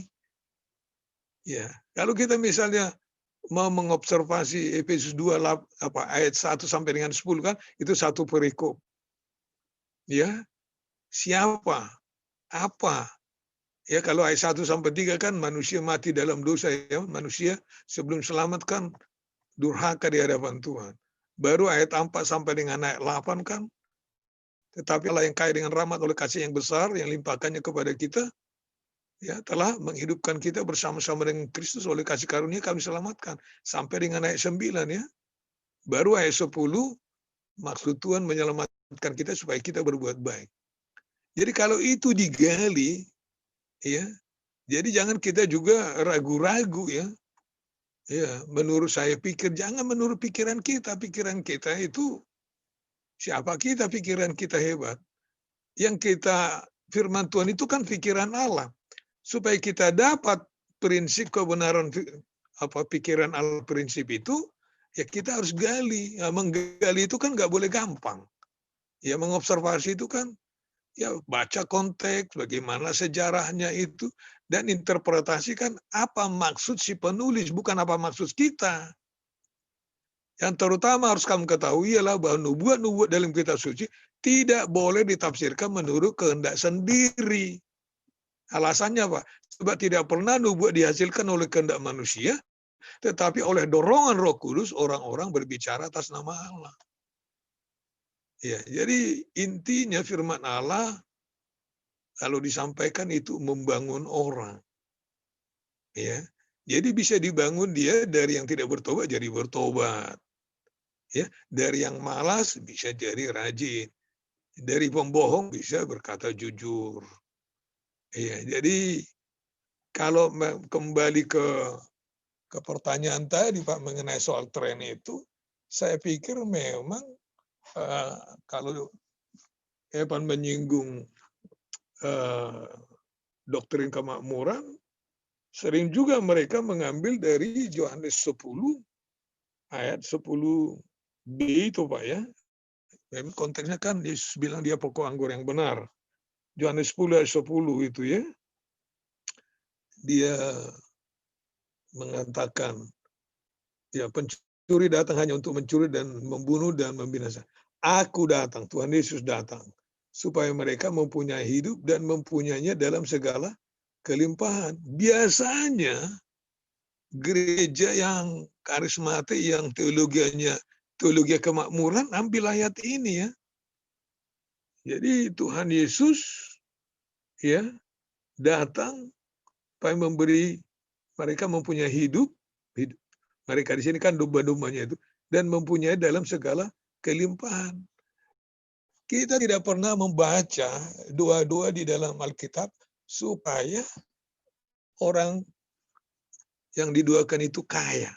Ya, kalau kita misalnya mau mengobservasi Efesus 2 ayat 1 sampai dengan 10 kan, itu satu perikop. Ya, siapa, apa. Ya, kalau ayat 1 sampai 3 kan manusia mati dalam dosa ya, manusia sebelum selamat kan durhaka di hadapan Tuhan. Baru ayat 4 sampai dengan ayat 8 kan, tetapi Allah yang kaya dengan rahmat oleh kasih yang besar yang limpahkannya kepada kita, ya telah menghidupkan kita bersama-sama dengan Kristus oleh kasih karunia kami selamatkan. Sampai dengan ayat 9 ya. Baru ayat 10, maksud Tuhan menyelamatkan kita supaya kita berbuat baik. Jadi kalau itu digali, ya, jadi jangan kita juga ragu-ragu ya. Ya, menurut saya pikir, jangan menurut pikiran kita itu siapa kita, pikiran kita hebat. Yang kita, firman Tuhan itu kan pikiran Allah. Supaya kita dapat prinsip kebenaran pikiran Allah prinsip itu, ya kita harus gali. Ya, menggali itu kan nggak boleh gampang. Ya mengobservasi itu kan ya baca konteks, bagaimana sejarahnya itu, dan interpretasikan apa maksud si penulis, bukan apa maksud kita. Yang terutama harus kamu ketahui ialah bahwa nubuat-nubuat dalam kitab suci tidak boleh ditafsirkan menurut kehendak sendiri. Alasannya apa? Sebab tidak pernah nubuat dihasilkan oleh kehendak manusia, tetapi oleh dorongan Roh Kudus orang-orang berbicara atas nama Allah. Ya, jadi intinya firman Allah kalau disampaikan itu membangun orang. Ya. Jadi bisa dibangun dia dari yang tidak bertobat jadi bertobat. Ya, dari yang malas bisa jadi rajin. Dari pembohong bisa berkata jujur. Ya, jadi kalau kembali ke pertanyaan tadi Pak mengenai soal tren itu, saya pikir memang kalau Evan menyinggung doktrin kemakmuran, sering juga mereka mengambil dari Yohanes 10 ayat 10b itu Pak ya. Memang konteksnya kan Yesus bilang dia pokok anggur yang benar. Yohanes 10 ayat 10 itu ya. Dia mengatakan ya pencuri datang hanya untuk mencuri dan membunuh dan membinasakan. Aku datang, Tuhan Yesus datang, supaya mereka mempunyai hidup dan mempunyainya dalam segala kelimpahan. Biasanya gereja yang karismatik, yang teologi kemakmuran, ambil ayat ini ya. Jadi Tuhan Yesus ya datang supaya memberi mereka mempunyai hidup. Mereka di sini kan domba-dombanya itu, dan mempunyai dalam segala kelimpahan. Kita tidak pernah membaca doa-doa di dalam Alkitab supaya orang yang didoakan itu kaya.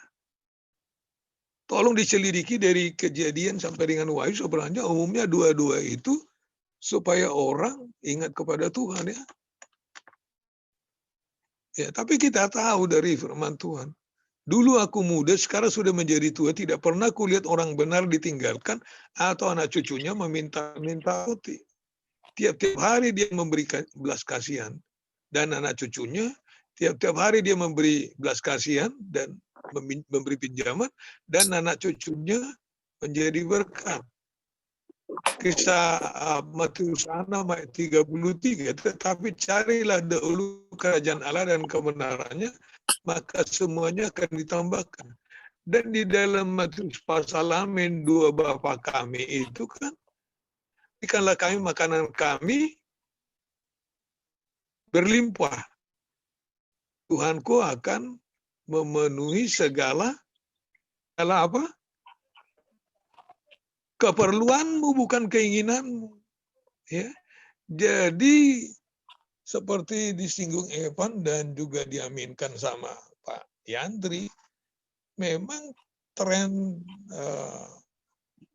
Tolong diselidiki dari Kejadian sampai dengan Wahyu, sebenarnya umumnya doa-doa itu supaya orang ingat kepada Tuhan ya. Ya, tapi kita tahu dari firman Tuhan. Dulu aku muda, sekarang sudah menjadi tua, tidak pernah kulihat orang benar ditinggalkan atau anak cucunya meminta roti. Tiap-tiap hari dia memberikan belas kasihan, dan anak cucunya tiap-tiap hari dia memberi belas kasihan dan memberi pinjaman, dan anak cucunya menjadi berkat. Kisah Matius 6 ayat 33, tetapi carilah dahulu kerajaan Allah dan kebenarannya, maka semuanya akan ditambahkan. Dan di dalam Matius pasal 2 Bapa kami itu kan, berikanlah kami makanan kami berlimpah. Tuhanku akan memenuhi segala apa? Keperluanmu, bukan keinginanmu. Ya. Jadi seperti disinggung Evan dan juga diaminkan sama Pak Yandri, memang tren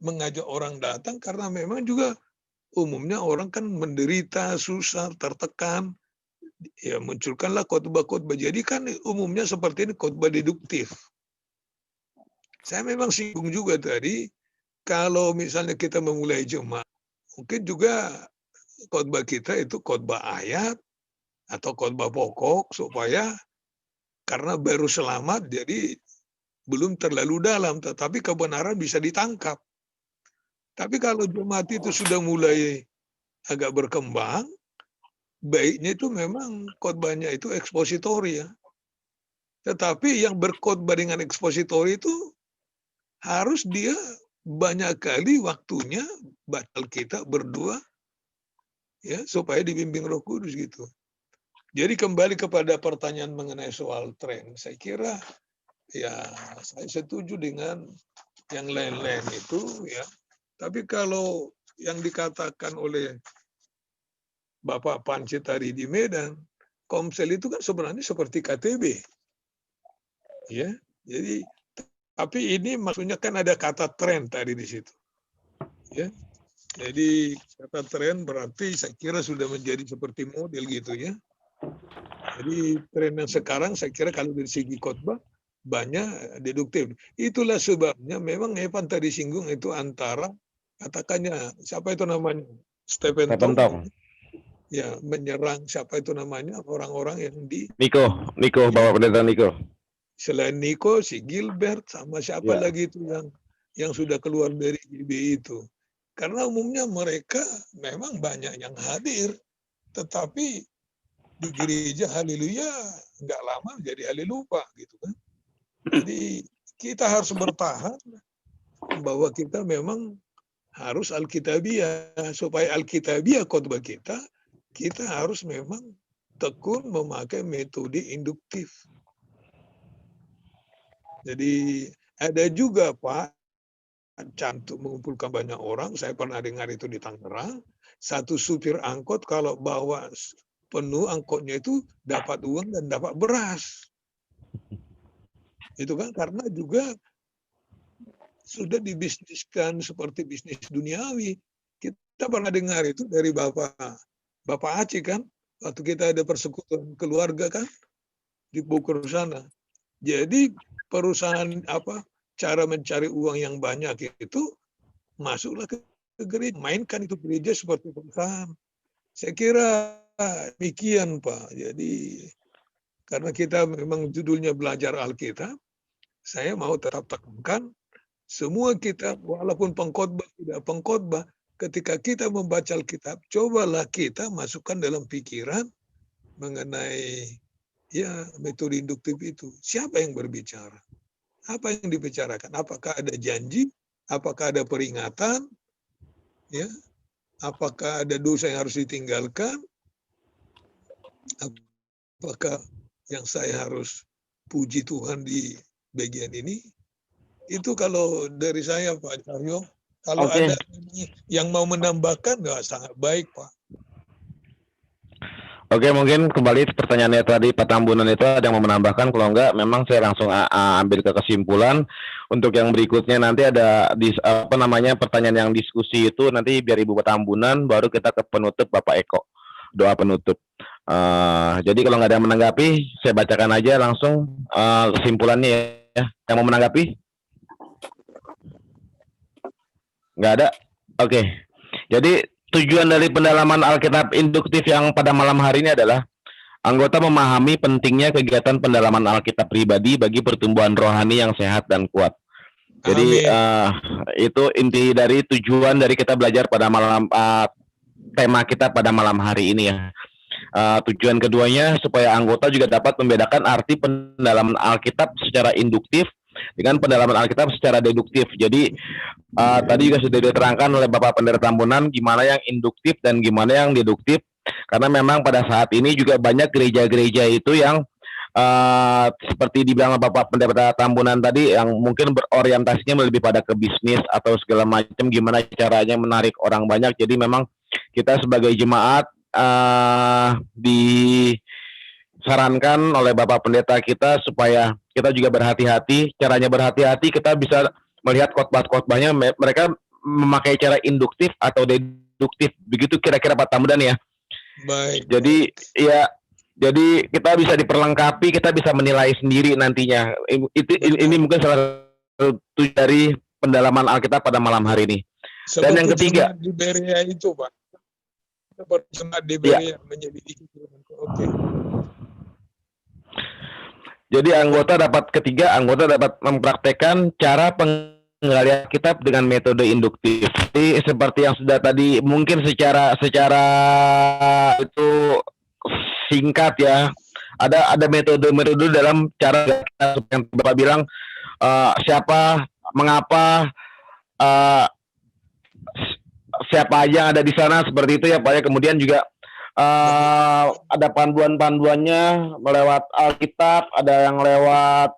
mengajak orang datang karena memang juga umumnya orang kan menderita, susah, tertekan. Ya munculkanlah khotbah-khotbah. Jadi kan umumnya seperti ini khotbah deduktif. Saya memang singgung juga tadi, kalau misalnya kita memulai jemaat, mungkin juga khotbah kita itu khotbah ayat atau khotbah pokok, supaya karena baru selamat jadi belum terlalu dalam, tetapi kebenaran bisa ditangkap. Tapi kalau jemaat itu sudah mulai agak berkembang, baiknya itu memang khotbahnya itu ekspositori ya. Tetapi yang berkhotbah dengan ekspositori itu harus dia banyak kali waktunya baca Alkitab, berdoa ya supaya dibimbing Roh Kudus gitu. Jadi kembali kepada pertanyaan mengenai soal tren, saya kira ya saya setuju dengan yang lain-lain itu ya. Tapi kalau yang dikatakan oleh Bapak Panci tadi di Medan, Komsel itu kan sebenarnya seperti KTB. Ya. Jadi tapi ini maksudnya kan ada kata tren tadi di situ. Ya. Jadi kata tren berarti saya kira sudah menjadi seperti model gitu ya. Jadi tren yang sekarang saya kira kalau dari segi khotbah banyak deduktif. Itulah sebabnya memang Evan tadi singgung itu antara katakannya siapa itu namanya Stephen Tong ya menyerang siapa itu namanya orang-orang yang di Niko, Bapak Pendeta Niko. Selain Niko, si Gilbert sama siapa lagi itu yang sudah keluar dari GBI itu. Karena umumnya mereka memang banyak yang hadir, tetapi di gereja haleluya nggak lama jadi haleluya gitu kan. Jadi kita harus bertahan bahwa kita memang harus alkitabiah. Supaya alkitabiah khotbah kita harus memang tekun memakai metode induktif. Jadi ada juga Pak, cantik mengumpulkan banyak orang. Saya pernah dengar itu di Tangerang. Satu supir angkot kalau bawa penuh angkotnya itu dapat uang dan dapat beras. Itu kan karena juga sudah dibisniskan seperti bisnis duniawi. Kita pernah dengar itu dari Bapak Aceh kan, waktu kita ada persekutuan keluarga kan di Bogor sana. Jadi perusahaan cara mencari uang yang banyak itu masuklah ke gereja, mainkan itu gereja seperti perusahaan. Saya kira demikian Pak. Jadi karena kita memang judulnya belajar Alkitab, saya mau tetap tekankan semua kita walaupun pengkhotbah tidak pengkhotbah, ketika kita membaca Alkitab, cobalah kita masukkan dalam pikiran mengenai metode induktif itu. Siapa yang berbicara? Apa yang dibicarakan? Apakah ada janji? Apakah ada peringatan? Ya, apakah ada dosa yang harus ditinggalkan? Apakah yang saya harus puji Tuhan di bagian ini? Itu kalau dari saya Pak Cahyo. Kalau ada yang mau menambahkan, sangat baik Pak. Oke, mungkin kembali pertanyaannya tadi Pak Tambunan itu ada yang mau menambahkan. Kalau enggak, memang saya langsung ambil ke kesimpulan. Untuk yang berikutnya nanti ada pertanyaan yang diskusi itu nanti biar Ibu Pak Tambunan, baru kita ke penutup Bapak Eko. Doa penutup. Jadi kalau nggak ada yang menanggapi, saya bacakan aja langsung kesimpulannya ya. Yang mau menanggapi? Nggak ada? Oke. Jadi tujuan dari pendalaman Alkitab induktif yang pada malam hari ini adalah anggota memahami pentingnya kegiatan pendalaman Alkitab pribadi bagi pertumbuhan rohani yang sehat dan kuat. Jadi itu inti dari tujuan dari kita belajar pada malam tema kita pada malam hari ini ya. Tujuan keduanya supaya anggota juga dapat membedakan arti pendalaman Alkitab secara induktif dengan pendalaman Alkitab secara deduktif. Jadi tadi juga sudah diterangkan oleh Bapak Pendeta Tambunan gimana yang induktif dan gimana yang deduktif. Karena memang pada saat ini juga banyak gereja-gereja itu yang seperti dibilang Bapak Pendeta Tambunan tadi yang mungkin berorientasinya lebih pada ke bisnis atau segala macam gimana caranya menarik orang banyak. Jadi memang kita sebagai jemaat disarankan oleh Bapak Pendeta kita supaya kita juga berhati-hati. Caranya berhati-hati kita bisa melihat khotbah-khotbahnya mereka memakai cara induktif atau deduktif. Begitu kira-kira Pak Tambunan ya. Baik. Jadi kita bisa diperlengkapi, kita bisa menilai sendiri nantinya. Ini mungkin salah satu dari pendalaman Alkitab pada malam hari ini. Dan yang ketiga, di Berea itu Pak. Seperti jemaat di Berea menyelidiki. Oke. Jadi anggota dapat mempraktekkan cara penggalian kitab dengan metode induktif. Jadi seperti yang sudah tadi mungkin secara itu singkat ya. Ada metode dalam cara yang Bapak bilang siapa, mengapa, siapa aja yang ada di sana seperti itu ya Pak ya. Kemudian juga ada panduan-panduannya melewat Alkitab, ada yang lewat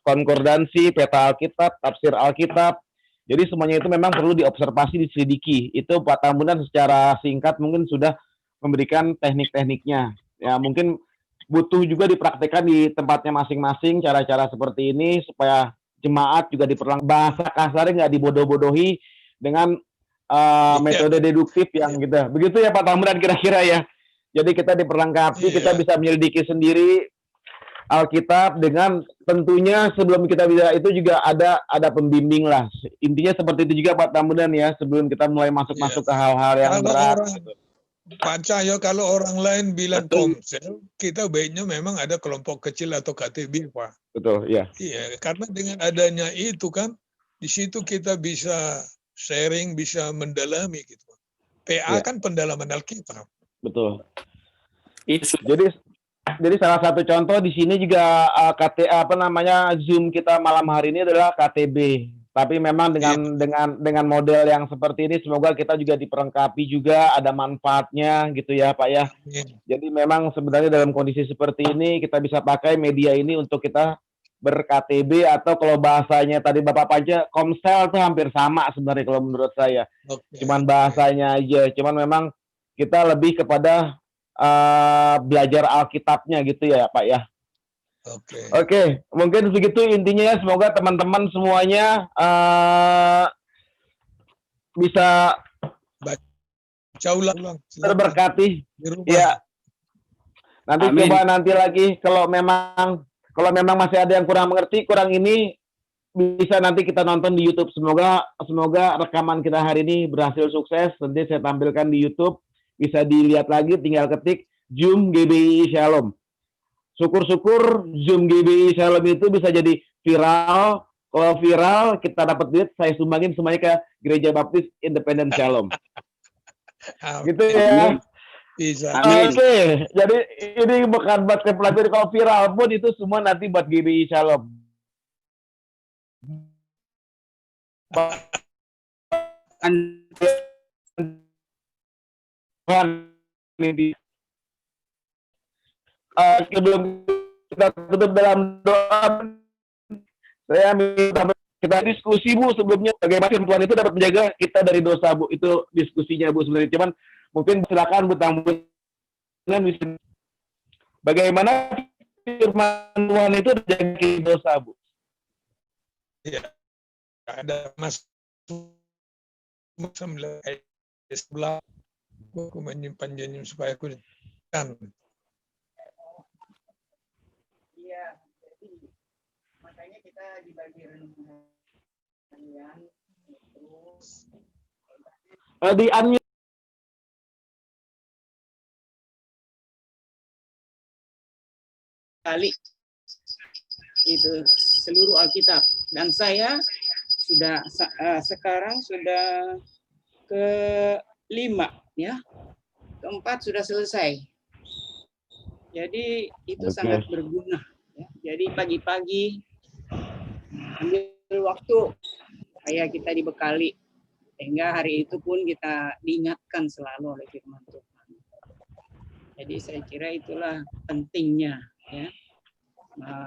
konkordansi, peta Alkitab, tafsir Alkitab. Jadi semuanya itu memang perlu diobservasi, diselidiki. Itu Pak Tambunan secara singkat mungkin sudah memberikan teknik-tekniknya. Ya mungkin butuh juga dipraktekkan di tempatnya masing-masing cara-cara seperti ini supaya jemaat juga bahasa kasarnya nggak dibodoh-bodohi dengan metode deduktif yang gitu. Begitu ya Pak Tambunan kira-kira ya. Jadi kita diperlengkapi, Iya. kita bisa menyelidiki sendiri Alkitab dengan tentunya sebelum kita bisa itu juga ada pembimbing lah. Intinya seperti itu juga Pak Tambunan ya, sebelum kita mulai masuk-masuk ke hal-hal yang Kalau berat. orang Pak Cahyo, kalau orang lain bilang komsel, kita baiknya memang ada kelompok kecil atau KTB, Pak. Betul, ya. Iya, karena dengan adanya itu kan, di situ kita bisa sharing, bisa mendalami gitu. PA Iya. kan pendalaman Alkitab. Betul. Jadi salah satu contoh di sini juga Zoom kita malam hari ini adalah KTB. Tapi memang dengan model yang seperti ini semoga kita juga diperlengkapi juga, ada manfaatnya gitu ya Pak ya. Jadi memang sebenarnya dalam kondisi seperti ini kita bisa pakai media ini untuk kita ber-KTB atau kalau bahasanya tadi Bapak Panca komsel itu hampir sama sebenarnya kalau menurut saya. Cuman bahasanya aja. Cuman memang kita lebih kepada belajar Alkitabnya gitu ya Pak ya. Oke, mungkin begitu intinya. Semoga teman-teman semuanya bisa baca ulang terberkati. Ya. Nanti Amin. coba nanti lagi kalau memang masih ada yang kurang mengerti, kurang ini bisa nanti kita nonton di YouTube. Semoga rekaman kita hari ini berhasil sukses. Nanti saya tampilkan di YouTube. Bisa dilihat lagi, tinggal ketik Zoom GBI Shalom. Syukur-syukur Zoom GBI Shalom itu bisa jadi viral. Kalau viral, kita dapat duit, saya sumbangin semuanya ke Gereja Baptis Independen Shalom. Gitu ya. Bisa. Oke, jadi ini bukan buat kepelajari, kalau viral pun itu semua nanti buat GBI Shalom. Sebelum kita tutup dalam doa, saya minta kita diskusi Bu sebelumnya bagaimana Tuhan itu dapat menjaga kita dari dosa Bu. Itu diskusinya Bu sebenarnya. Cuman mungkin silakan Bu Tambunan bisa bagaimana firman Tuhan itu menjaga dosa Bu. Iya. Ada Mas sebelah aku menyimpan janji supaya aku kan. Iya, jadi makanya kita dibagi renungan harian terus Di unmute. kali itu seluruh Alkitab, dan saya sudah sekarang sudah ke-5 ya, ke-4 sudah selesai. Jadi itu sangat berguna ya. Jadi pagi-pagi ambil waktu supaya kita dibekali sehingga hari itu pun kita diingatkan selalu oleh firman Tuhan. Jadi saya kira itulah pentingnya ya,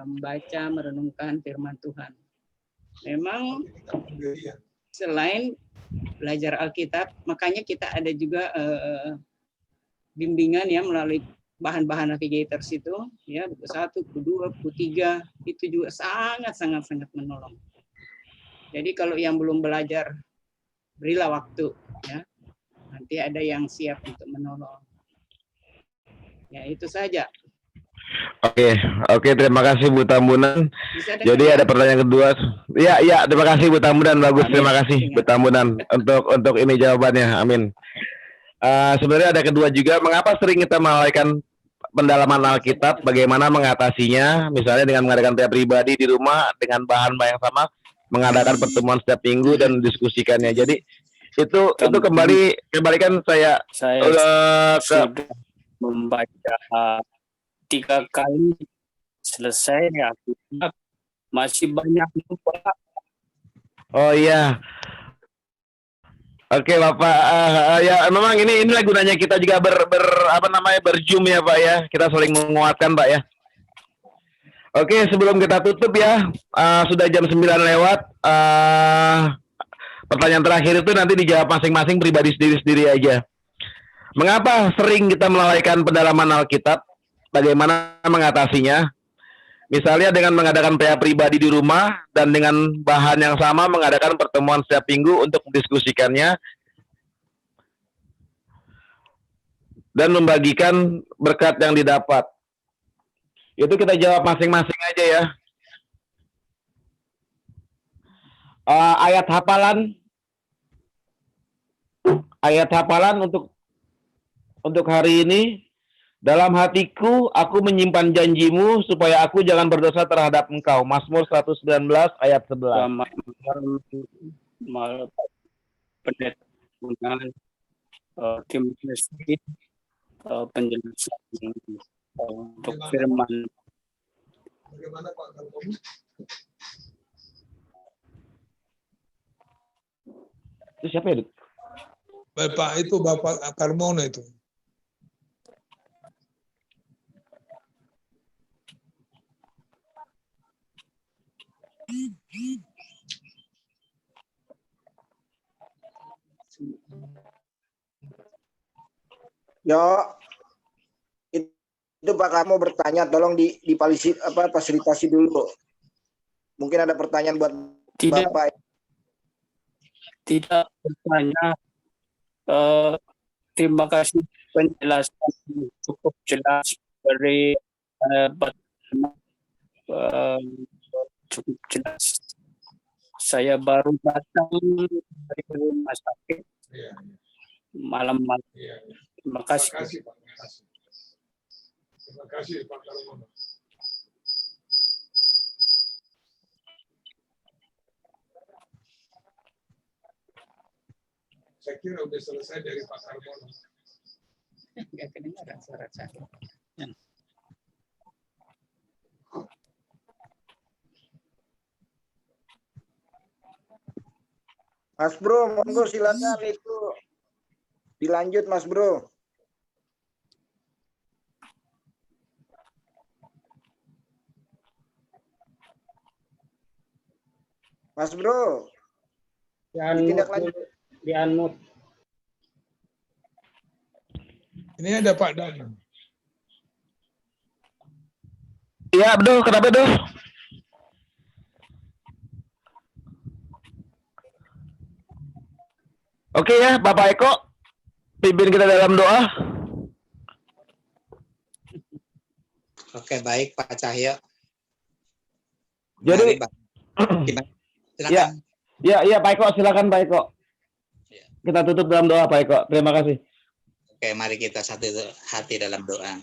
membaca, merenungkan firman Tuhan. Memang selain belajar Alkitab, makanya kita ada juga bimbingan ya melalui bahan-bahan navigators itu ya, buku 1, buku 2, buku 3 itu juga sangat menolong. Jadi kalau yang belum belajar, berilah waktu ya. Nanti ada yang siap untuk menolong. Ya itu saja. Oke, terima kasih Bu Tambunan. Jadi ada pertanyaan kedua. Ya, terima kasih Bu Tambunan, bagus. Terima kasih Bu Tambunan untuk ini jawabannya. Amin. Sebenarnya ada kedua juga, mengapa sering kita melalaikan pendalaman Alkitab, bagaimana mengatasinya, misalnya dengan mengadakan tiap pribadi di rumah dengan bahan yang sama, mengadakan pertemuan setiap minggu dan diskusikannya. Jadi itu kembalikan saya membaca 3 kali selesai ya, masih banyak lupa. Oh iya. Oke Bapak, ya memang ini gunanya kita juga berzoom ya Pak ya, kita saling menguatkan Pak ya. Oke, sebelum kita tutup ya, sudah jam 9 lewat. Pertanyaan terakhir itu nanti dijawab masing-masing pribadi sendiri-sendiri aja. Mengapa sering kita melalaikan pendalaman Alkitab? Bagaimana mengatasinya? Misalnya dengan mengadakan PA pribadi di rumah dan dengan bahan yang sama mengadakan pertemuan setiap minggu untuk mendiskusikannya. dan membagikan berkat yang didapat. Itu kita jawab masing-masing aja ya. Ayat hafalan untuk hari ini. Dalam hatiku aku menyimpan janjimu supaya aku jangan berdosa terhadap engkau. Mazmur 119 ayat 11. Pendeta terima kasih penjelasan untuk firman. Bagaimana Pak Karmono? Itu siapa ya? Bapak Karmono itu. Yo, itu Pak Karmo bertanya, tolong fasilitasi dulu. Mungkin ada pertanyaan buat Bapak. Tidak bertanya. Terima kasih penjelasan cukup jelas dari cukup jelas. Saya baru datang dari rumah sakit malam-malam. Terima kasih. Terima kasih Pak Karmono. Saya kira udah selesai dari Pak Karmono. Nggak kedengaran suara saya. Mas Bro, monggo silakan itu dilanjut Mas Bro. Mas Bro, Di-unmute. Ini ada Pak Danang. Iya, betul. Kenapa tuh? Oke ya, Bapak Eko, pimpin kita dalam doa. Oke, baik Pak Cahyo. Jadi, silakan. Ya, Pak Eko, silakan Pak Eko. Kita tutup dalam doa, Pak Eko. Terima kasih. Oke, mari kita satu hati dalam doa.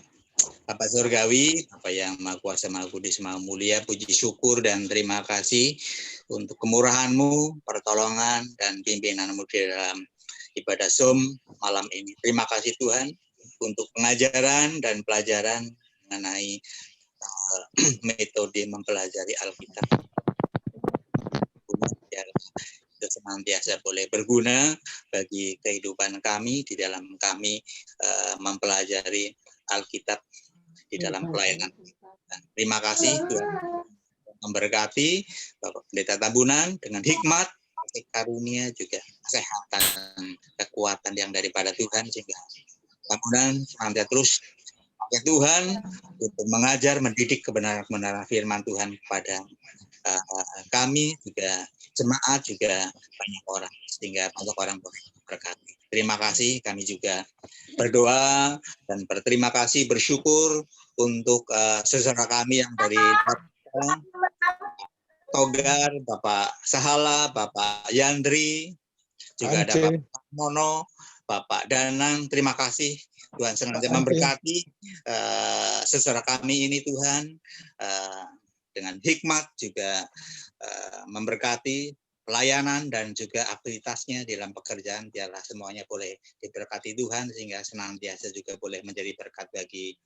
Bapak Surgawi, Bapak yang Maha Kuasa, Maha Kudus, Maha Mulia, puji syukur dan terima kasih untuk kemurahan-Mu, pertolongan, dan pimpinan-Mu di dalam ibadah Zoom malam ini. Terima kasih Tuhan untuk pengajaran dan pelajaran mengenai metode mempelajari Alkitab. Itu senantiasa boleh berguna bagi kehidupan kami, di dalam kami mempelajari Alkitab di dalam pelayanan. Terima kasih Tuhan memberkati Bapak Pendeta Tambunan dengan hikmat, kasih karunia, juga kesehatan, kekuatan yang daripada Tuhan, sehingga Tambunan senantiasa terus pakai Tuhan untuk mengajar, mendidik kebenaran-kebenaran firman Tuhan kepada kami, juga jemaat, juga banyak orang, sehingga banyak orang berkati. Terima kasih, kami juga berdoa dan berterima kasih, bersyukur untuk saudara kami yang dari Togar, Bapak Sahala, Bapak Yandri, juga ada Bapak Mono, Bapak Danang. Terima kasih, Tuhan senantiasa memberkati saudara kami ini, Tuhan, dengan hikmat, juga memberkati pelayanan dan juga aktivitasnya dalam pekerjaan. Biarlah semuanya boleh diberkati Tuhan, sehingga senantiasa juga boleh menjadi berkat bagi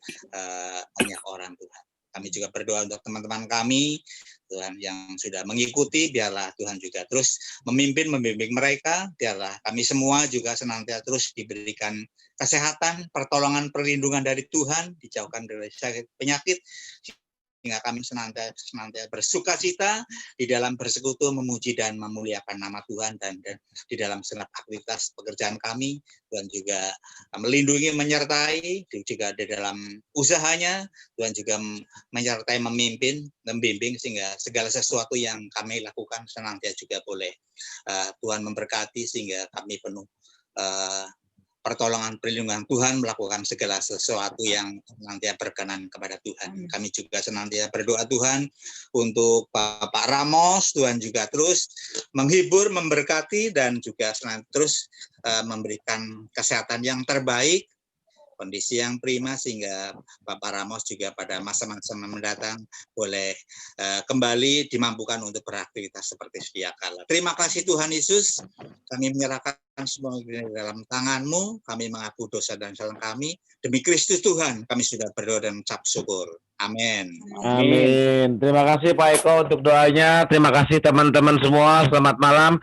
banyak orang, Tuhan. Kami juga berdoa untuk teman-teman kami, Tuhan, yang sudah mengikuti. Biarlah Tuhan juga terus membimbing mereka. Biarlah kami semua juga senantiasa terus diberikan kesehatan, pertolongan, perlindungan dari Tuhan, dijauhkan dari sakit penyakit, sehingga kami senantiasa bersukacita di dalam bersekutu, memuji dan memuliakan nama Tuhan, dan di dalam segenap aktivitas pekerjaan kami. Tuhan juga melindungi, menyertai, juga di dalam usahanya. Tuhan juga menyertai, memimpin, membimbing, sehingga segala sesuatu yang kami lakukan senantiasa juga boleh Tuhan memberkati, sehingga kami penuh pertolongan perlindungan Tuhan, melakukan segala sesuatu yang senantiasa berkenan kepada Tuhan. Kami juga senantiasa berdoa Tuhan untuk Pak Ramos, Tuhan juga terus menghibur, memberkati, dan juga terus memberikan kesehatan yang terbaik, kondisi yang prima, sehingga Bapak Ramos juga pada masa-masa mendatang boleh kembali dimampukan untuk beraktivitas seperti sedia kala. Terima kasih Tuhan Yesus, kami menyerahkan semua dalam tangan-Mu, kami mengaku dosa dan kesalahan kami. Demi Kristus Tuhan, kami sudah berdoa dan mengucap syukur. Amin. Amin. Terima kasih Pak Eko untuk doanya. Terima kasih teman-teman semua. Selamat malam.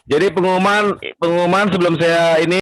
Jadi pengumuman sebelum saya ini